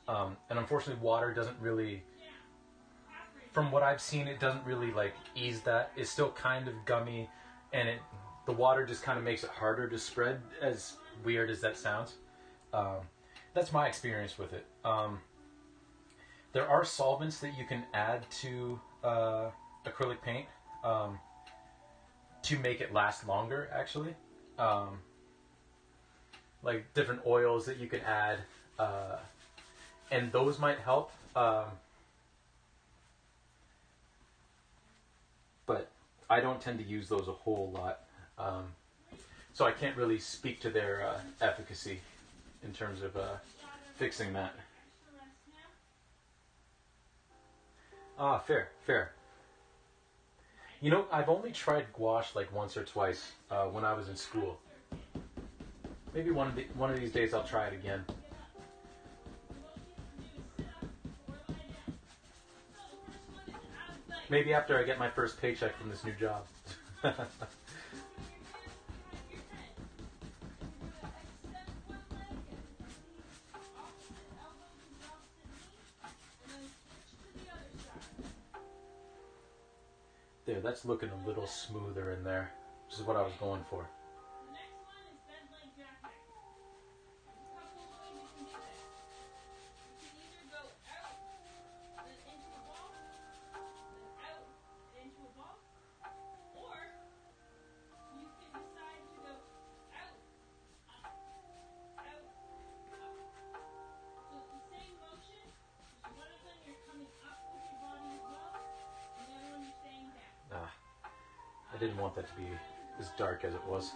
and unfortunately water doesn't really, from what I've seen, it doesn't really like ease that. It's still kind of gummy, and the water just kind of makes it harder to spread, as weird as that sounds. That's my experience with it. There are solvents that you can add to acrylic paint to make it last longer, actually. Like different oils that you can add, and those might help. But I don't tend to use those a whole lot. So I can't really speak to their efficacy in terms of fixing that. Ah, fair. You know, I've only tried gouache like once or twice when I was in school. Maybe one of these days I'll try it again. Maybe after I get my first paycheck from this new job. There, that's looking a little smoother in there, which is what I was going for. The next one is bed leg jackknife. There's a couple of ways you can do this. You can either go out, then into a ball, then out, and into a ball, or you can decide to go out, up, out, up. So it's the same motion, just one of them you're coming up with your body as well, and the other one you're staying down. I didn't want that to be as dark as it was.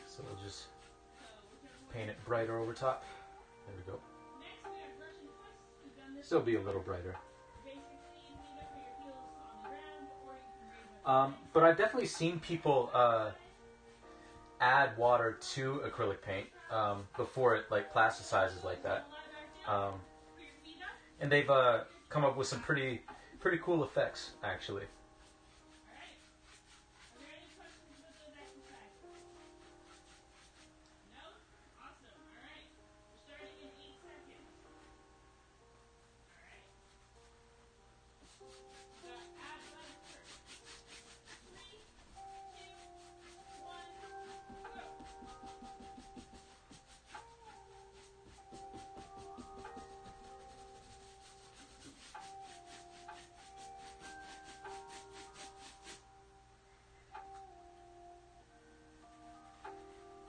So we'll just paint it brighter over top. There we go. Still be a little brighter. But I've definitely seen people add water to acrylic paint before it like plasticizes like that. And they've come up with some pretty cool effects, actually.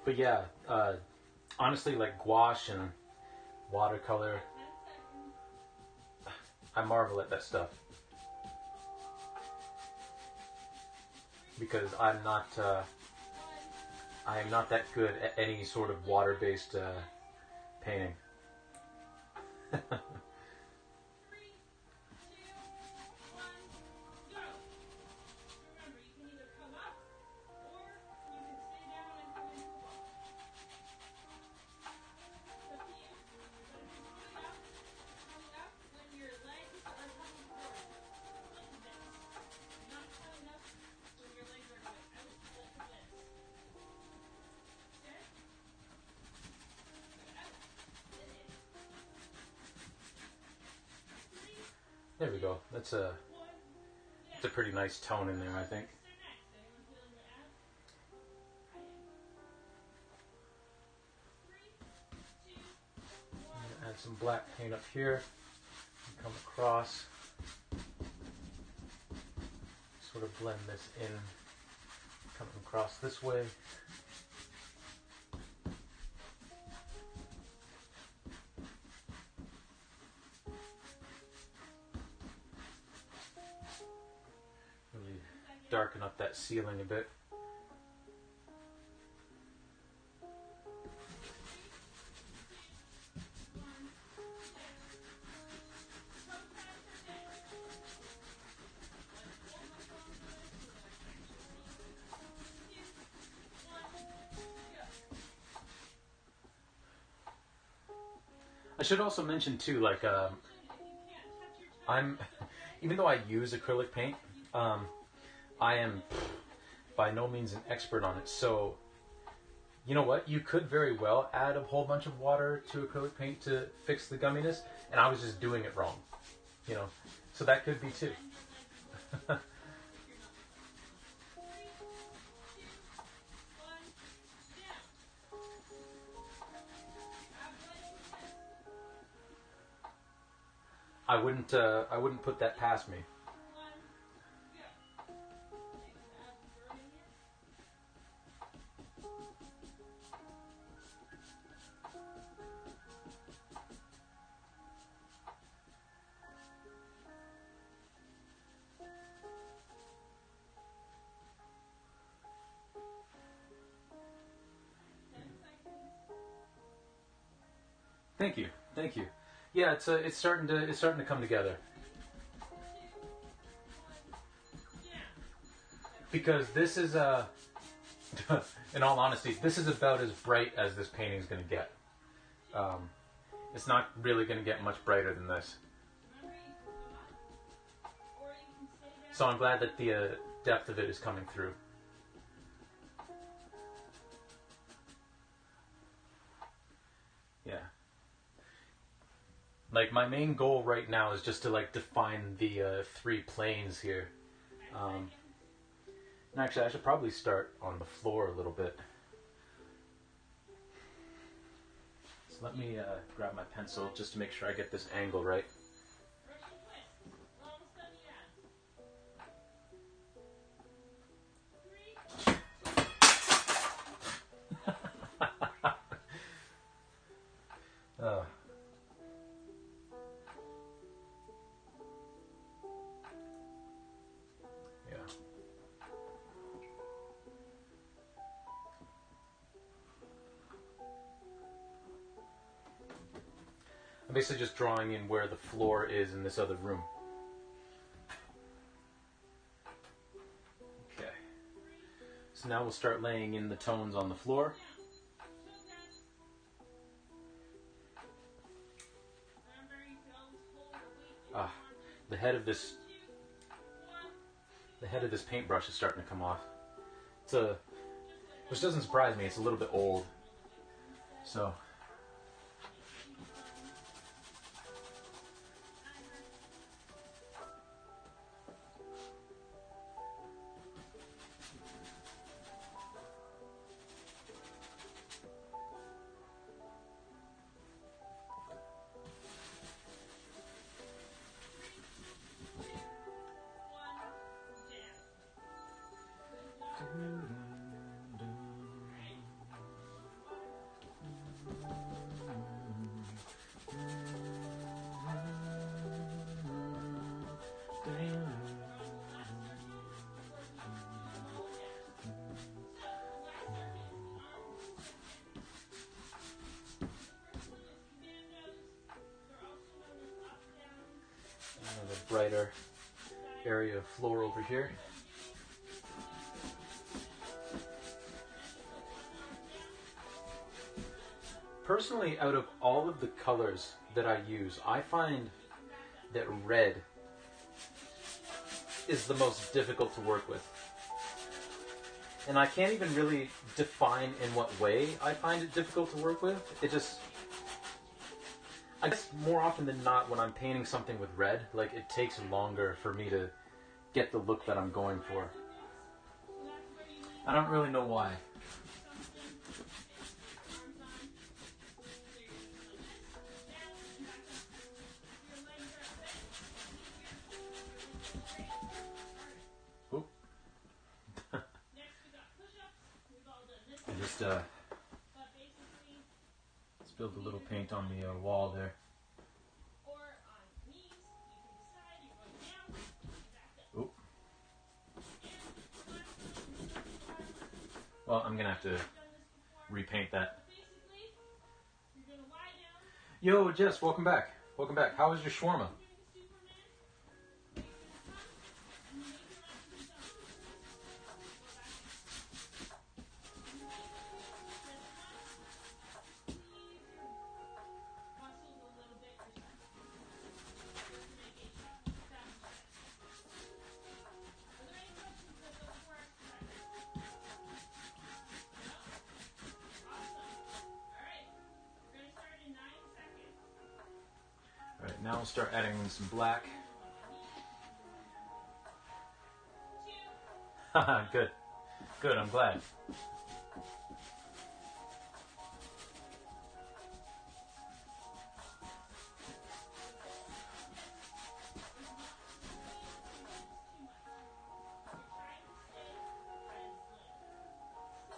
But yeah, honestly, like gouache and watercolor, I marvel at that stuff. Because I am not that good at any sort of water-based painting. There we go. That's a pretty nice tone in there, I think. Add some black paint up here. Come across. Sort of blend this in. Coming across this way. Darken up that ceiling a bit. I should also mention too, like, I'm, even though I use acrylic paint, I am by no means an expert on it. So, you know what? You could very well add a whole bunch of water to acrylic paint to fix the gumminess, and I was just doing it wrong. You know, so that could be too. I wouldn't put that past me. Thank you, thank you. Yeah, it's starting to come together. Because this is in all honesty, this is about as bright as this painting is going to get. It's not really going to get much brighter than this. So I'm glad that the depth of it is coming through. Yeah. Like, my main goal right now is just to, like, define the 3 planes here. And actually, I should probably start on the floor a little bit. So let me grab my pencil just to make sure I get this angle right. I'm basically just drawing in where the floor is in this other room. Okay. So now we'll start laying in the tones on the floor. The head of this paintbrush is starting to come off. Which doesn't surprise me. It's a little bit old. So. Another brighter area of floor over here. Personally, out of all of the colors that I use, I find that red is the most difficult to work with. And I can't even really define in what way I find it difficult to work with. It just... I guess more often than not when I'm painting something with red, like, it takes longer for me to get the look that I'm going for. I don't really know why. Oop. I just spilled a little paint on the wall there. Oop. Well, I'm gonna have to repaint that. Yo, Jess, welcome back. Welcome back. How was your shawarma? now we'll start adding in some black. Haha, good. Good, I'm glad.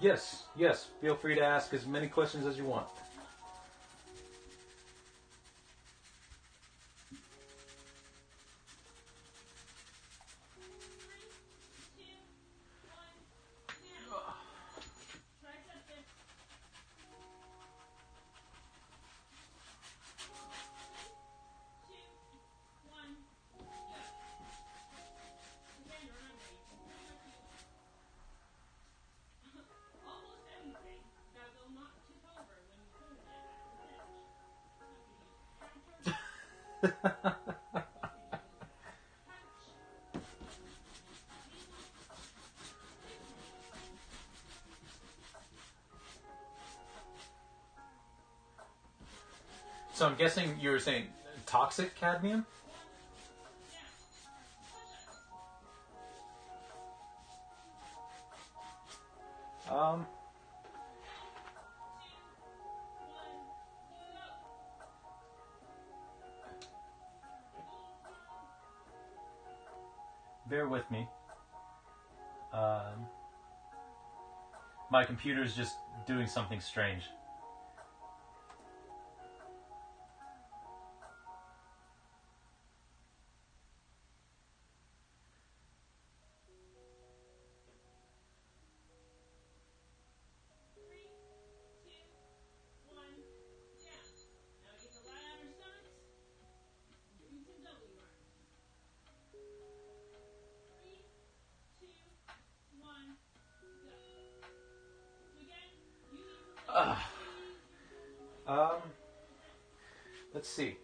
Yes, yes, feel free to ask as many questions as you want. So I'm guessing you were saying toxic cadmium? Bear with me. My computer's just doing something strange. Let's see.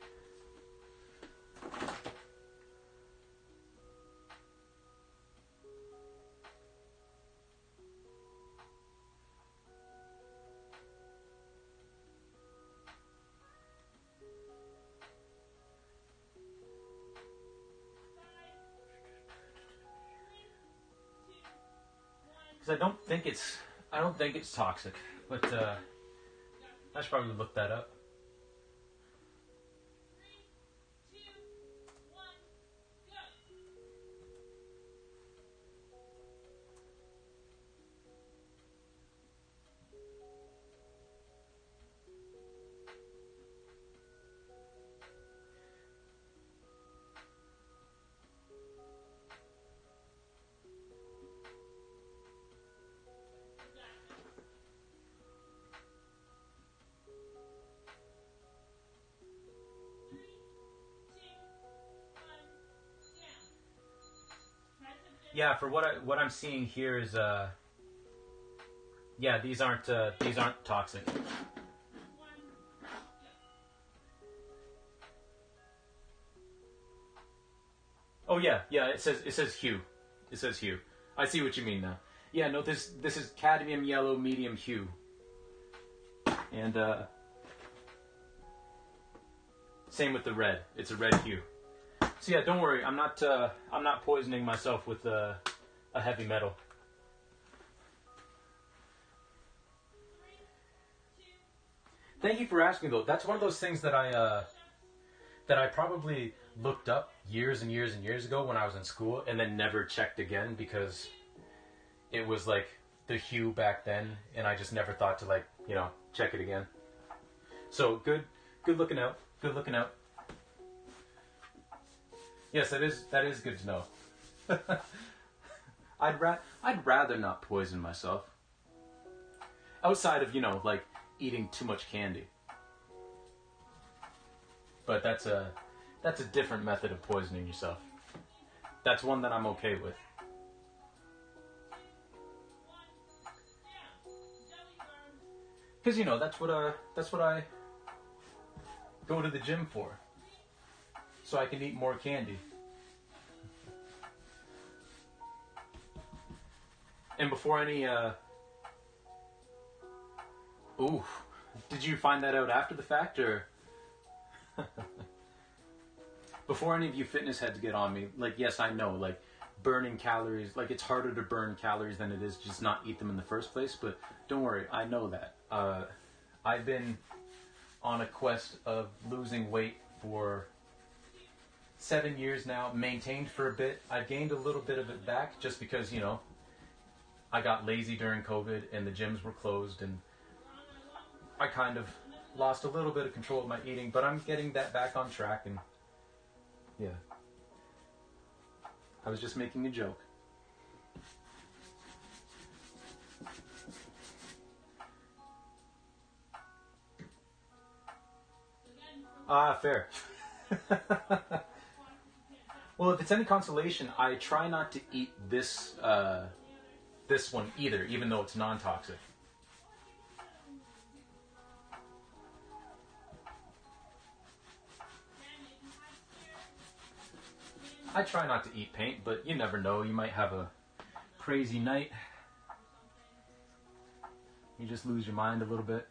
Because I don't think it's toxic, but I should probably look that up. Yeah, for what I'm seeing here is yeah, these aren't toxic. Oh yeah, it says hue. It says hue. I see what you mean now. Yeah, no, this is cadmium yellow medium hue. And same with the red. It's a red hue. So yeah, don't worry. I'm not poisoning myself with a heavy metal. Thank you for asking though. That's one of those things that I probably looked up years and years and years ago when I was in school and then never checked again because it was like the hue back then and I just never thought to check it again. So good looking out. Good looking out. Yes, that is good to know. I'd rather not poison myself. Outside of, eating too much candy. But that's a different method of poisoning yourself. That's one that I'm okay with. Because that's what I go to the gym for. So I can eat more candy. And before any ooh, did you find that out after the fact or? before any of you fitness heads get on me, like, yes, I know, like, burning calories, like, it's harder to burn calories than it is just not eat them in the first place, but don't worry, I know that. I've been on a quest of losing weight for 7 years now, maintained for a bit. I've gained a little bit of it back just because, you know, I got lazy during COVID and the gyms were closed, and I kind of lost a little bit of control of my eating, but I'm getting that back on track, and yeah. I was just making a joke. Ah, fair. Well, if it's any consolation, I try not to eat this this one either, even though it's non-toxic. I try not to eat paint, but you never know. You might have a crazy night. You just lose your mind a little bit.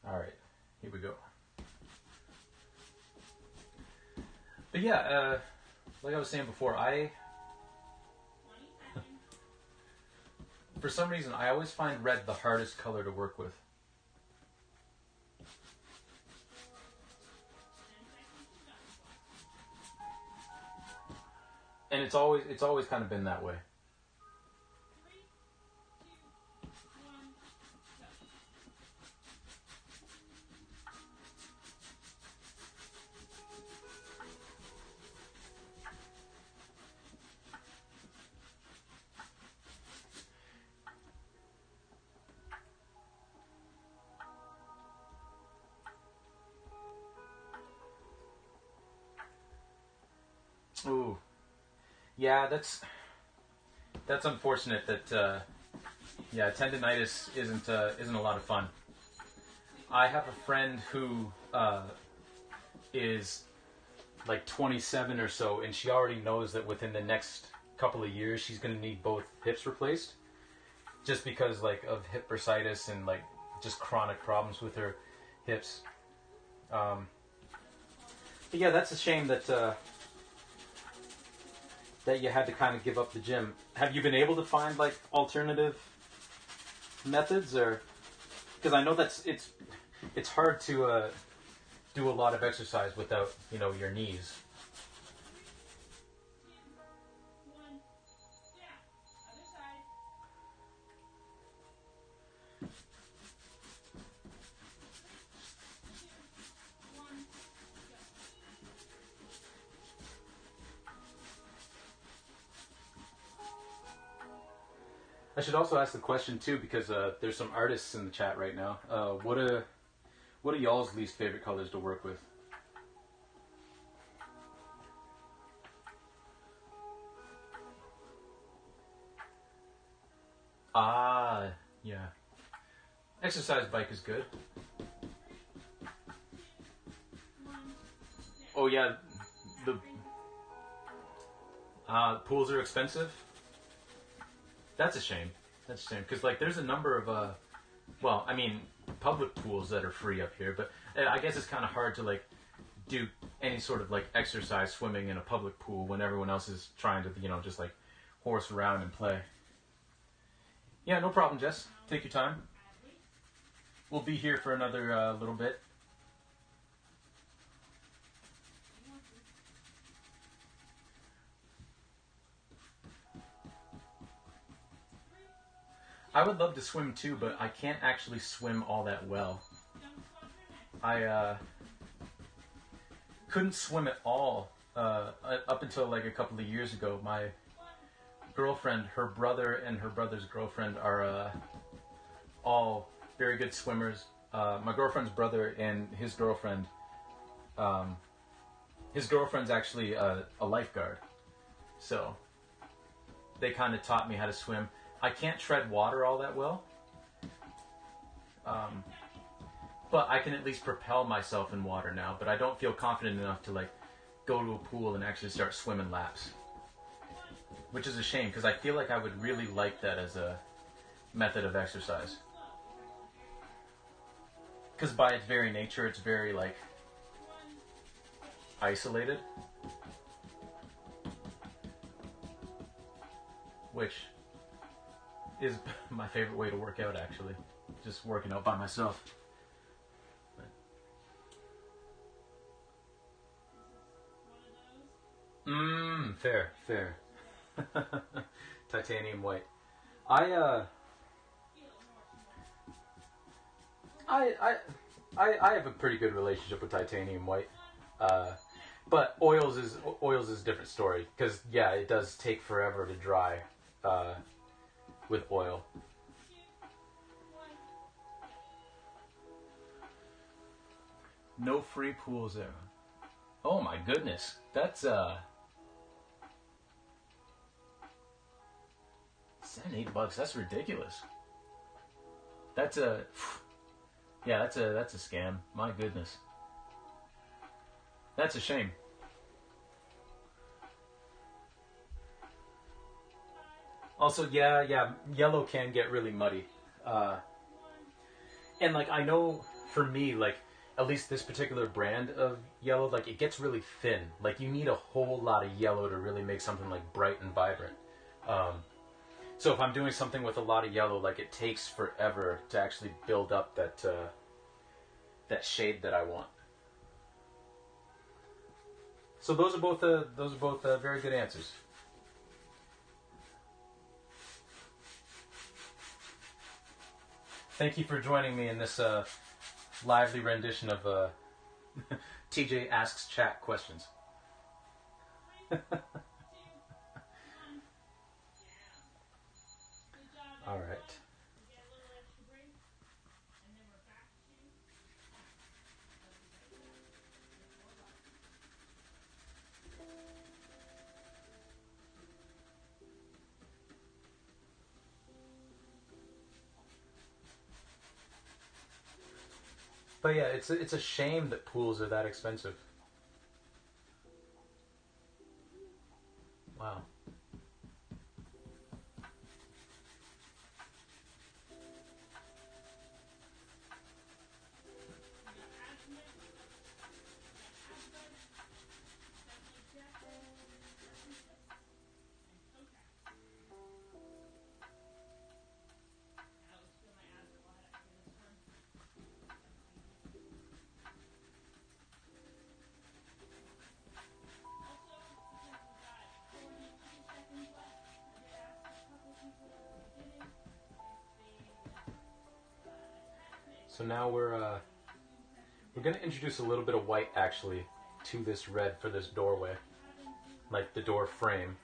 All right, here we go. But yeah, like I was saying before, for some reason, I always find red the hardest color to work with. And it's always kind of been that way. Ooh, yeah, that's unfortunate. That yeah, tendonitis isn't a lot of fun. I have a friend who is like 27 or so, and she already knows that within the next couple of years she's going to need both hips replaced, just because like of hip bursitis and like just chronic problems with her hips. But yeah, that's a shame that that you had to kind of give up the gym. Have you been able to find like alternative methods, or because I know it's hard to do a lot of exercise without, you know, your knees. I should also ask the question too, because there's some artists in the chat right now. What are y'all's least favorite colors to work with? Ah, yeah. Exercise bike is good. Oh yeah, the pools are expensive. That's a shame. That's a shame, because like there's a number of well, I mean, public pools that are free up here, but I guess it's kind of hard to like do any sort of like exercise swimming in a public pool when everyone else is trying to, you know, just like horse around and play. Yeah, no problem, Jess. Take your time. We'll be here for another little bit. I would love to swim too, but I can't actually swim all that well. I couldn't swim at all up until like a couple of years ago. My girlfriend, her brother, and her brother's girlfriend are all very good swimmers. My girlfriend's brother and his girlfriend's actually a lifeguard, so they kind of taught me how to swim. I can't tread water all that well, But I can at least propel myself in water now, but I don't feel confident enough to like go to a pool and actually start swimming laps. Which is a shame, because I feel like I would really like that as a method of exercise. Because by its very nature, it's very like isolated. Which is my favorite way to work out, actually. Just working out by myself. Fair. Titanium white. I have a pretty good relationship with titanium white. But oils is a different story, because yeah, it does take forever to dry with oil. No free pools there. Oh my goodness, that's $7, $8. That's ridiculous. That's a scam. My goodness, that's a shame. Also, yeah, yellow can get really muddy, and like I know for me, like at least this particular brand of yellow, like it gets really thin. Like you need a whole lot of yellow to really make something like bright and vibrant. So if I'm doing something with a lot of yellow, like it takes forever to actually build up that shade that I want. So those are both very good answers. Thank you for joining me in this lively rendition of TJ Asks Chat questions. All right. But yeah, it's a shame that pools are that expensive. Wow. So now we're going to introduce a little bit of white actually to this red for this doorway, like the door frame.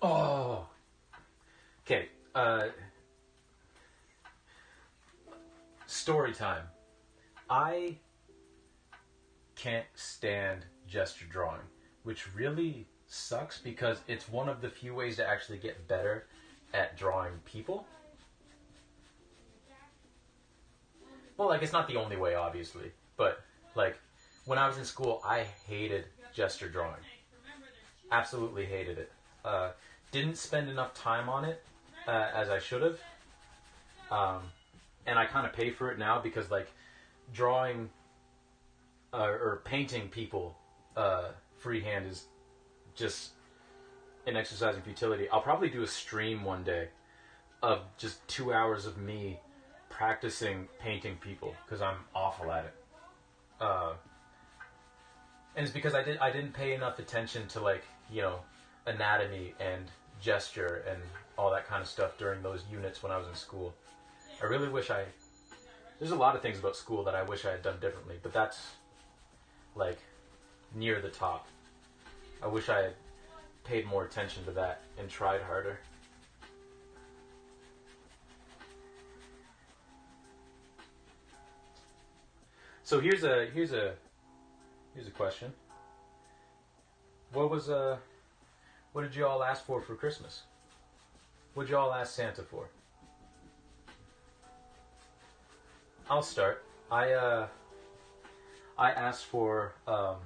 Oh, okay. Story time. I can't stand gesture drawing, which really sucks because it's one of the few ways to actually get better at drawing people. Well, like, it's not the only way, obviously, but, like, when I was in school, I hated gesture drawing. Absolutely hated it. Didn't spend enough time on it as I should have. And I kind of pay for it now because, like, drawing or painting people freehand is just an exercise in futility. I'll probably do a stream one day of just 2 hours of me practicing painting people because I'm awful at it. And it's because I didn't pay enough attention to, like, you know, anatomy and gesture and all that kind of stuff during those units when I was in school. I really wish I There's a lot of things about school that I wish I had done differently, but that's like near the top. I wish I had paid more attention to that and tried harder. So here's a question. What did you all ask for Christmas? What did you all ask Santa for? I'll start. I asked for a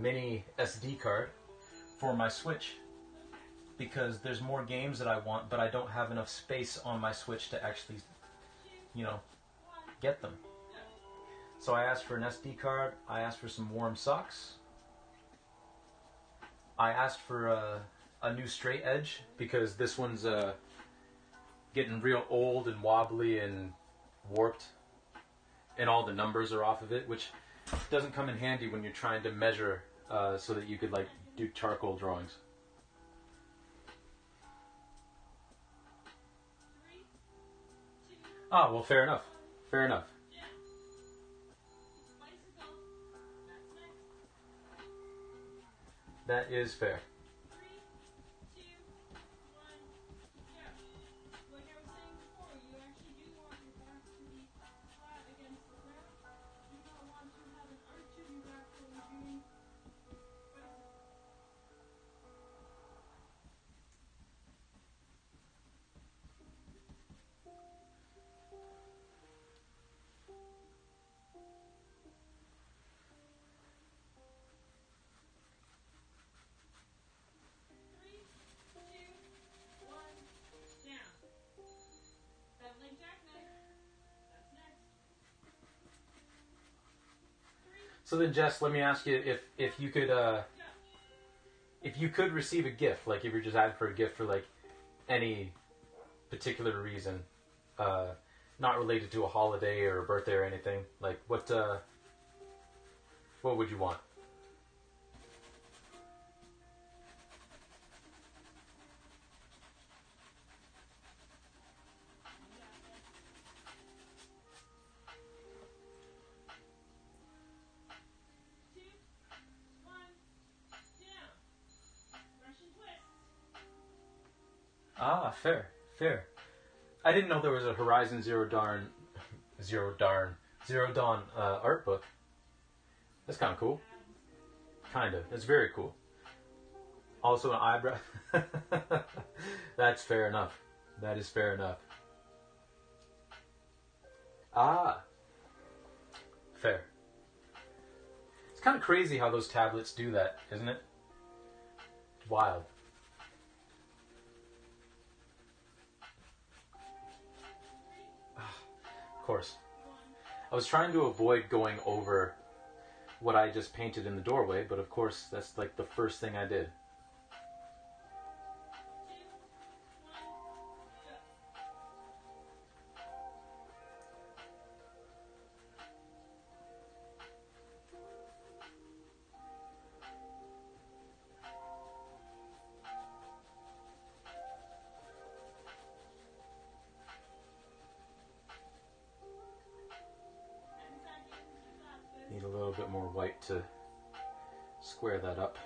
mini SD card for my Switch because there's more games that I want, but I don't have enough space on my Switch to actually, get them. So I asked for an SD card. I asked for some warm socks. I asked for a new straight edge because this one's getting real old and wobbly and warped, and all the numbers are off of it, which doesn't come in handy when you're trying to measure so that you could like do charcoal drawings. Oh, well, fair enough. Fair enough. That is fair. So then, Jess, let me ask you if you could receive a gift, like if you're just asking for a gift for like any particular reason, not related to a holiday or a birthday or anything, like what would you want? Ah, fair, fair. I didn't know there was a Horizon Zero Dawn art book. That's kind of cool. Kind of. It's very cool. Also an eyebrow. That's fair enough. That is fair enough. Ah, fair. It's kind of crazy how those tablets do that, isn't it? Wild. Of course. I was trying to avoid going over what I just painted in the doorway, but of course that's like the first thing I did. Need a little bit more white to square that up.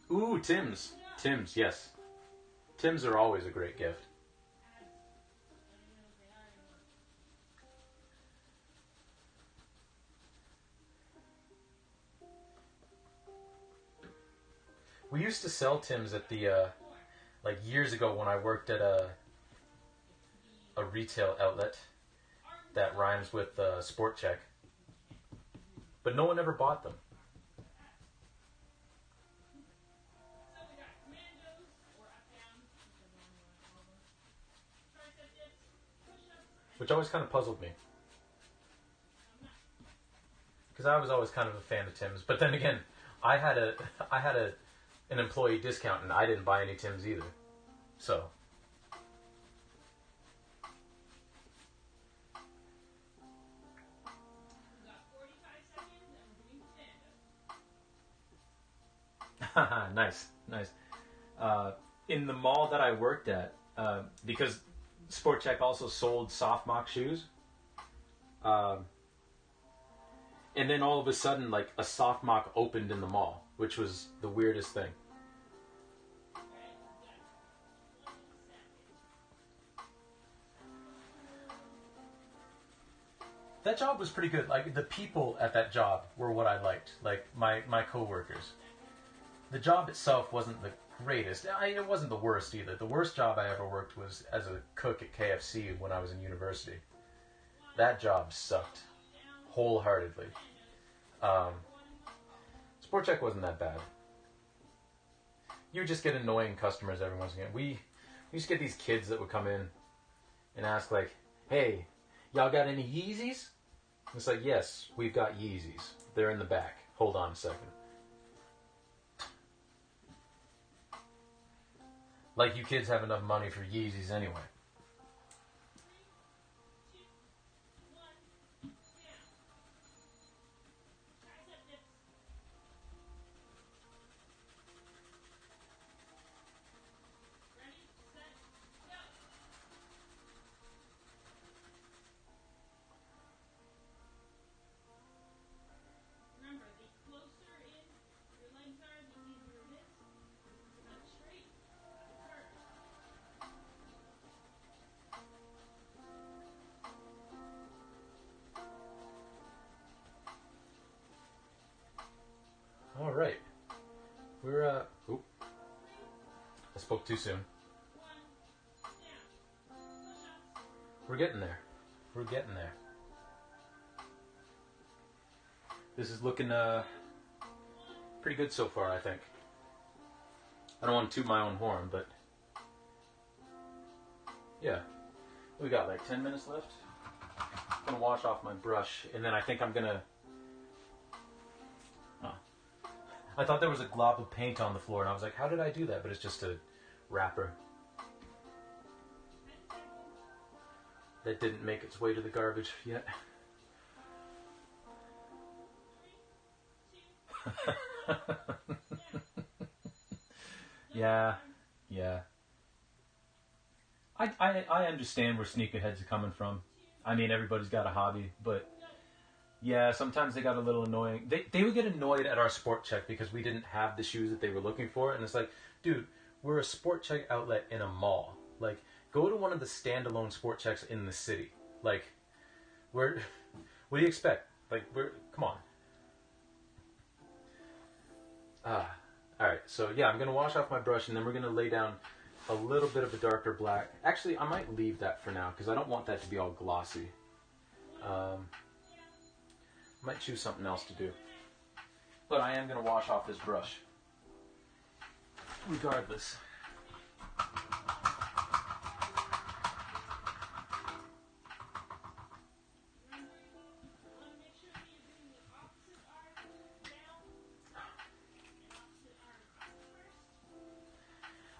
Ooh, Tim's. Tim's, yes. Tim's are always a great gift. We used to sell Tim's at the, like years ago when I worked at a retail outlet that rhymes with Sport Check. But no one ever bought them. Which always kind of puzzled me. Because I was always kind of a fan of Tim's. But then again, I had an employee discount and I didn't buy any Tim's either. So... Nice, nice. In the mall that I worked at, because Sport Check also sold soft mock shoes, and then all of a sudden, like, a soft mock opened in the mall, which was the weirdest thing. That job was pretty good. Like, the people at that job were what I liked. Like, my coworkers. The job itself wasn't the greatest. It wasn't the worst either. The worst job I ever worked was as a cook at KFC when I was in university. That job sucked. Wholeheartedly. Sport Check wasn't that bad. You would just get annoying customers every once in a while. We used to get these kids that would come in and ask, like, hey, y'all got any Yeezys? It's like, yes, we've got Yeezys. They're in the back. Hold on a second. Like you kids have enough money for Yeezys anyway. Remember, the closer in your legs are, the easier it is. Not straight, not curved. All right. We're, oop. I spoke too soon. We're getting there. We're getting there. This is looking pretty good so far, I think. I don't want to toot my own horn, but yeah. We got like 10 minutes left. I'm going to wash off my brush, and then I think I'm going to... Oh. I thought there was a glob of paint on the floor, and I was like, how did I do that? But it's just a wrapper. That didn't make its way to the garbage yet. Yeah. I understand where sneakerheads are coming from. I mean, everybody's got a hobby, but yeah, sometimes they got a little annoying. They would get annoyed at our Sport Check because we didn't have the shoes that they were looking for, and it's like, dude, we're a Sport Check outlet in a mall. Like, go to one of the standalone Sport Checks in the city. Like, what do you expect? Like, come on. Alright, so yeah, I'm going to wash off my brush, and then we're going to lay down a little bit of a darker black. Actually, I might leave that for now, because I don't want that to be all glossy. I might choose something else to do. But I am going to wash off this brush. Regardless.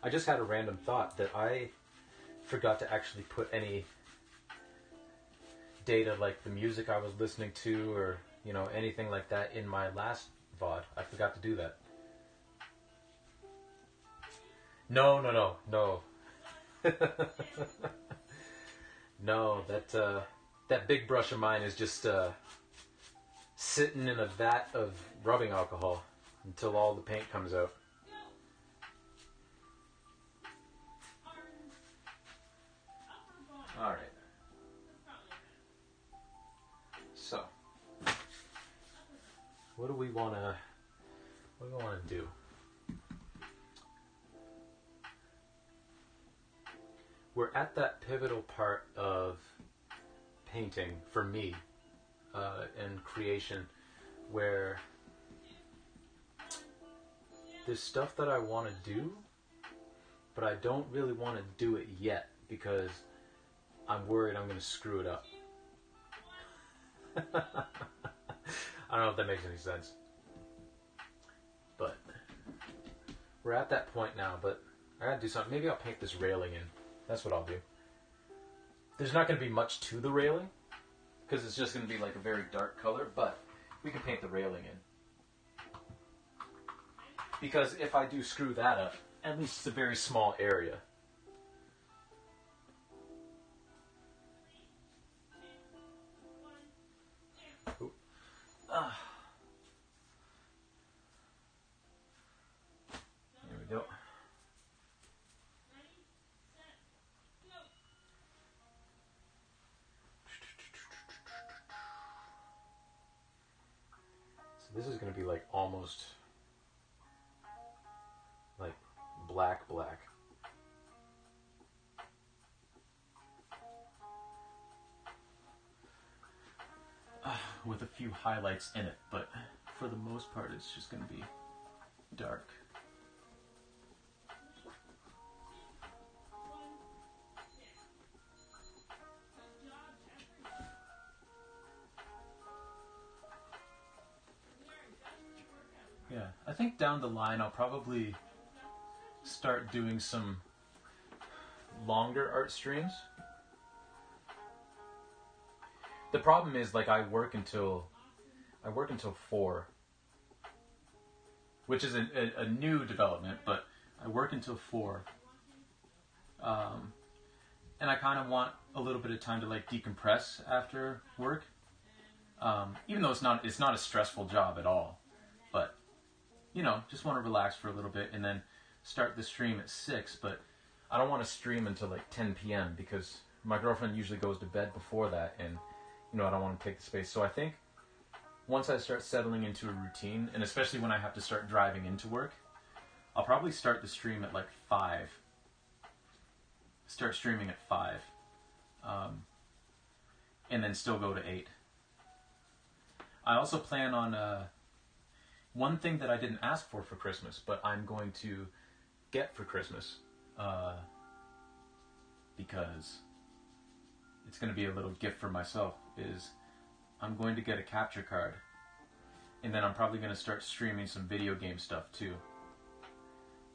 I just had a random thought that I forgot to actually put any data like the music I was listening to or, you know, anything like that in my last VOD. I forgot to do that. No. No, that big brush of mine is just sitting in a vat of rubbing alcohol until all the paint comes out. All right. So, what do we want to do? We're at that pivotal part of painting for me and creation where there's stuff that I want to do, but I don't really want to do it yet because I'm worried I'm going to screw it up. I don't know if that makes any sense. But we're at that point now, but I gotta do something. Maybe I'll paint this railing in. That's what I'll do. There's not going to be much to the railing because it's just going to be like a very dark color, but we can paint the railing in. Because if I do screw that up, at least it's a very small area. Ooh. There we go. So this is going to be like almost like black. With a few highlights in it, but for the most part it's just going to be dark. Yeah, I think down the line I'll probably start doing some longer art streams. The problem is, like, I work until 4, which is a new development, but I work until 4, and I kind of want a little bit of time to like decompress after work, even though it's not a stressful job at all, but you know, just want to relax for a little bit and then start the stream at 6. But I don't want to stream until like 10 p.m. because my girlfriend usually goes to bed before that, and you know, I don't want to take the space. So I think once I start settling into a routine, and especially when I have to start driving into work, I'll probably start the stream at like 5. Start streaming at 5. And then still go to 8. I also plan on one thing that I didn't ask for Christmas, but I'm going to get for Christmas, because it's going to be a little gift for myself, is I'm going to get a capture card, and then I'm probably going to start streaming some video game stuff too,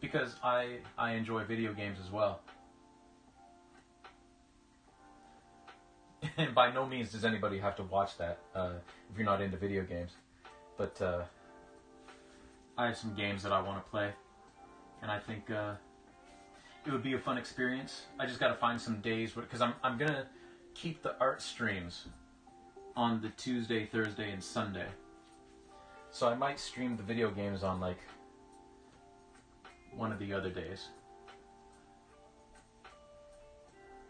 because I enjoy video games as well. And by no means does anybody have to watch that if you're not into video games, but I have some games that I want to play, and I think it would be a fun experience. I just got to find some days, because I'm going to keep the art streams on the Tuesday, Thursday, and Sunday. So I might stream the video games on like one of the other days.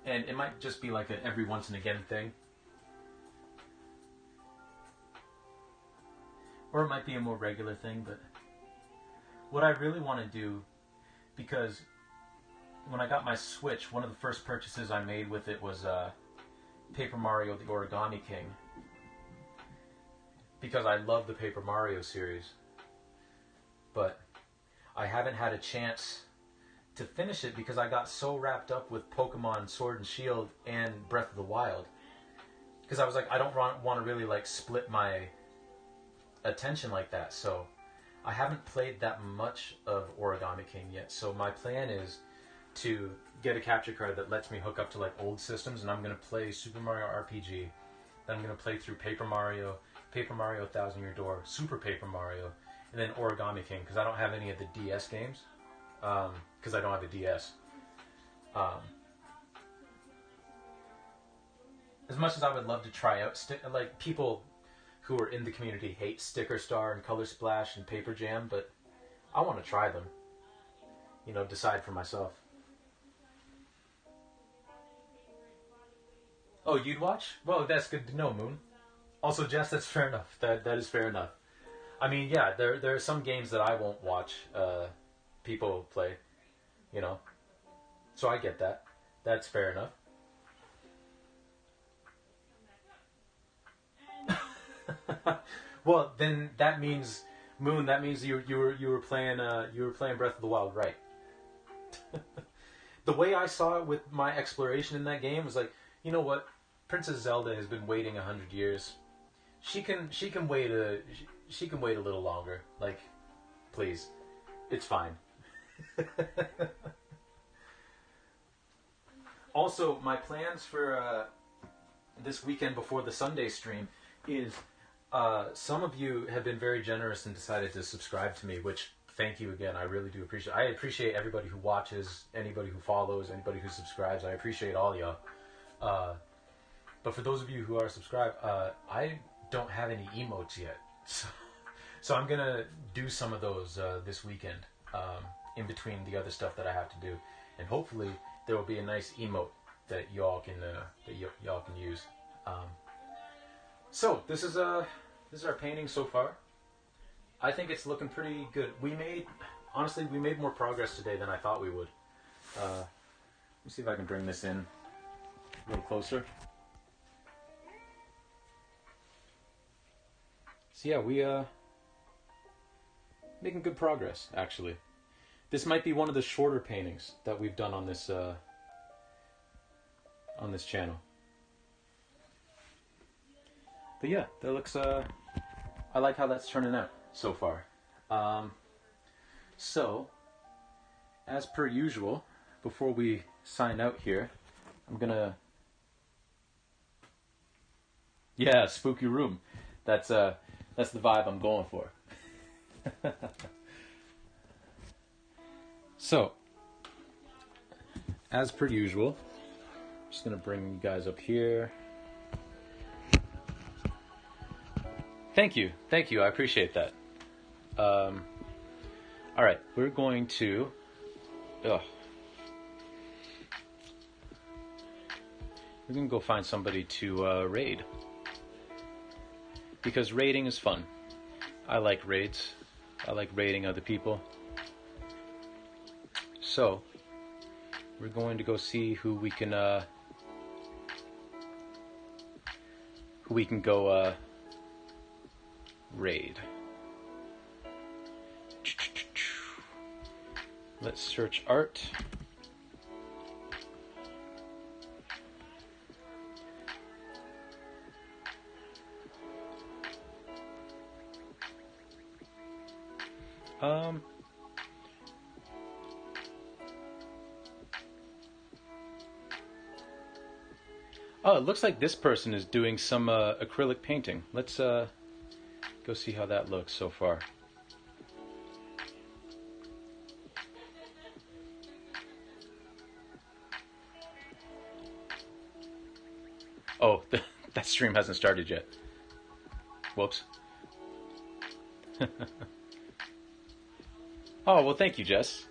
And it might just be like a every once and again thing. Or it might be a more regular thing, but what I really want to do, because when I got my Switch, one of the first purchases I made with it was Paper Mario the Origami King. Because I love the Paper Mario series. But I haven't had a chance to finish it because I got so wrapped up with Pokemon Sword and Shield and Breath of the Wild. Because I was like, I don't want to really like split my attention like that. So I haven't played that much of Origami King yet. So my plan is to get a capture card that lets me hook up to like old systems, and I'm going to play Super Mario RPG. Then I'm going to play through Paper Mario 1000 Year Door, Super Paper Mario, and then Origami King, because I don't have any of the DS games, because I don't have a DS. As much as I would love to try out, like people who are in the community hate Sticker Star and Color Splash and Paper Jam, but I want to try them. You know, decide for myself. Oh, you'd watch? Well, that's good to know, Moon. Also, Jess, that's fair enough. That is fair enough. I mean, yeah, there are some games that I won't watch people play, you know. So I get that. That's fair enough. Well, then that means, Moon, that means you were playing Breath of the Wild, right? The way I saw it with my exploration in that game was like, you know what? Princess Zelda has been waiting 100 years. She can wait a little longer. Like, please, it's fine. Also, my plans for this weekend before the Sunday stream is some of you have been very generous and decided to subscribe to me, which thank you again. I really do appreciate. I appreciate everybody who watches, anybody who follows, anybody who subscribes. I appreciate all y'all. But for those of you who are subscribed, I don't have any emotes yet, so I'm gonna do some of those this weekend, in between the other stuff that I have to do, and hopefully there will be a nice emote that y'all can y'all can use. So this is our painting so far. I think it's looking pretty good. Honestly, we made more progress today than I thought we would. Let me see if I can bring this in a little closer. So yeah, we making good progress, actually. This might be one of the shorter paintings that we've done on this channel. But yeah, that looks I like how that's turning out so far. So as per usual, before we sign out here, I'm gonna spooky room. That's the vibe I'm going for. So, as per usual, I'm just gonna bring you guys up here. Thank you, I appreciate that. All right, we're going to. We're gonna go find somebody to raid. Because raiding is fun. I like raids. I like raiding other people. So, we're going to go see who we can go raid. Let's search art. Oh, it looks like this person is doing some acrylic painting. Let's go see how that looks so far. Oh, that stream hasn't started yet. Whoops. Oh, well, thank you, Jess.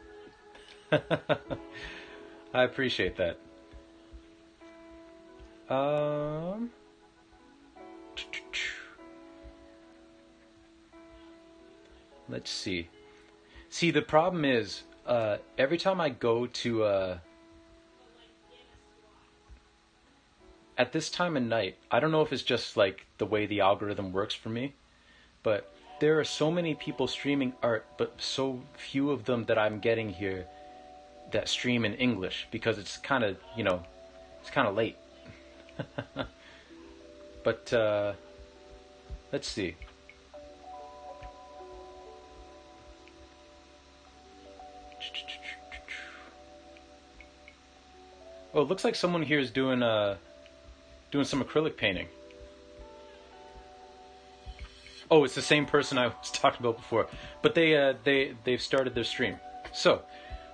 I appreciate that. Let's see. See, the problem is, every time I go to, at this time of night, I don't know if it's just like the way the algorithm works for me, but there are so many people streaming art, but so few of them that I'm getting here that stream in English, because it's kind of, it's kind of late. But let's see. Oh, it looks like someone here is doing some acrylic painting. Oh, it's the same person I was talking about before, but they've started their stream. So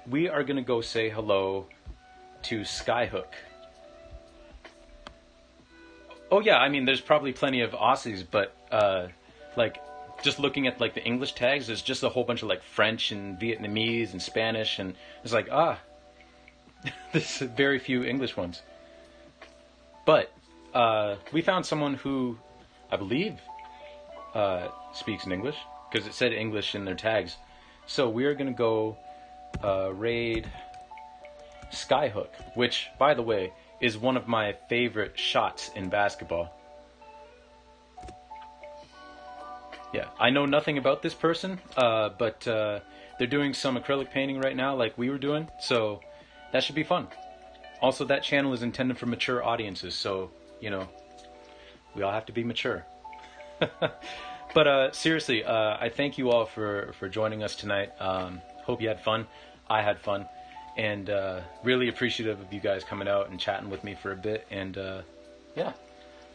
we are gonna go say hello to Skyhook. Oh yeah, I mean, there's probably plenty of Aussies, but like just looking at like the English tags, there's just a whole bunch of like French and Vietnamese and Spanish, and it's like there's very few English ones. But we found someone who I believe speaks in English, because it said English in their tags. So we're gonna go raid Skyhook, which, by the way, is one of my favorite shots in basketball. Yeah, I know nothing about this person, but they're doing some acrylic painting right now like we were doing, so that should be fun. Also, that channel is intended for mature audiences, so, we all have to be mature. But seriously, I thank you all for joining us tonight. Hope you had fun. I had fun. And really appreciative of you guys coming out and chatting with me for a bit. And yeah,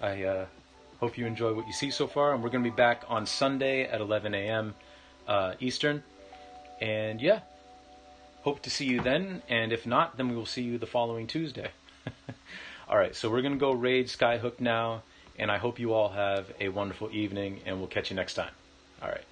I hope you enjoy what you see so far. And we're going to be back on Sunday at 11 a.m. Eastern. And yeah, hope to see you then. And if not, then we will see you the following Tuesday. All right, so we're going to go raid Skyhook now. And I hope you all have a wonderful evening, and we'll catch you next time. All right.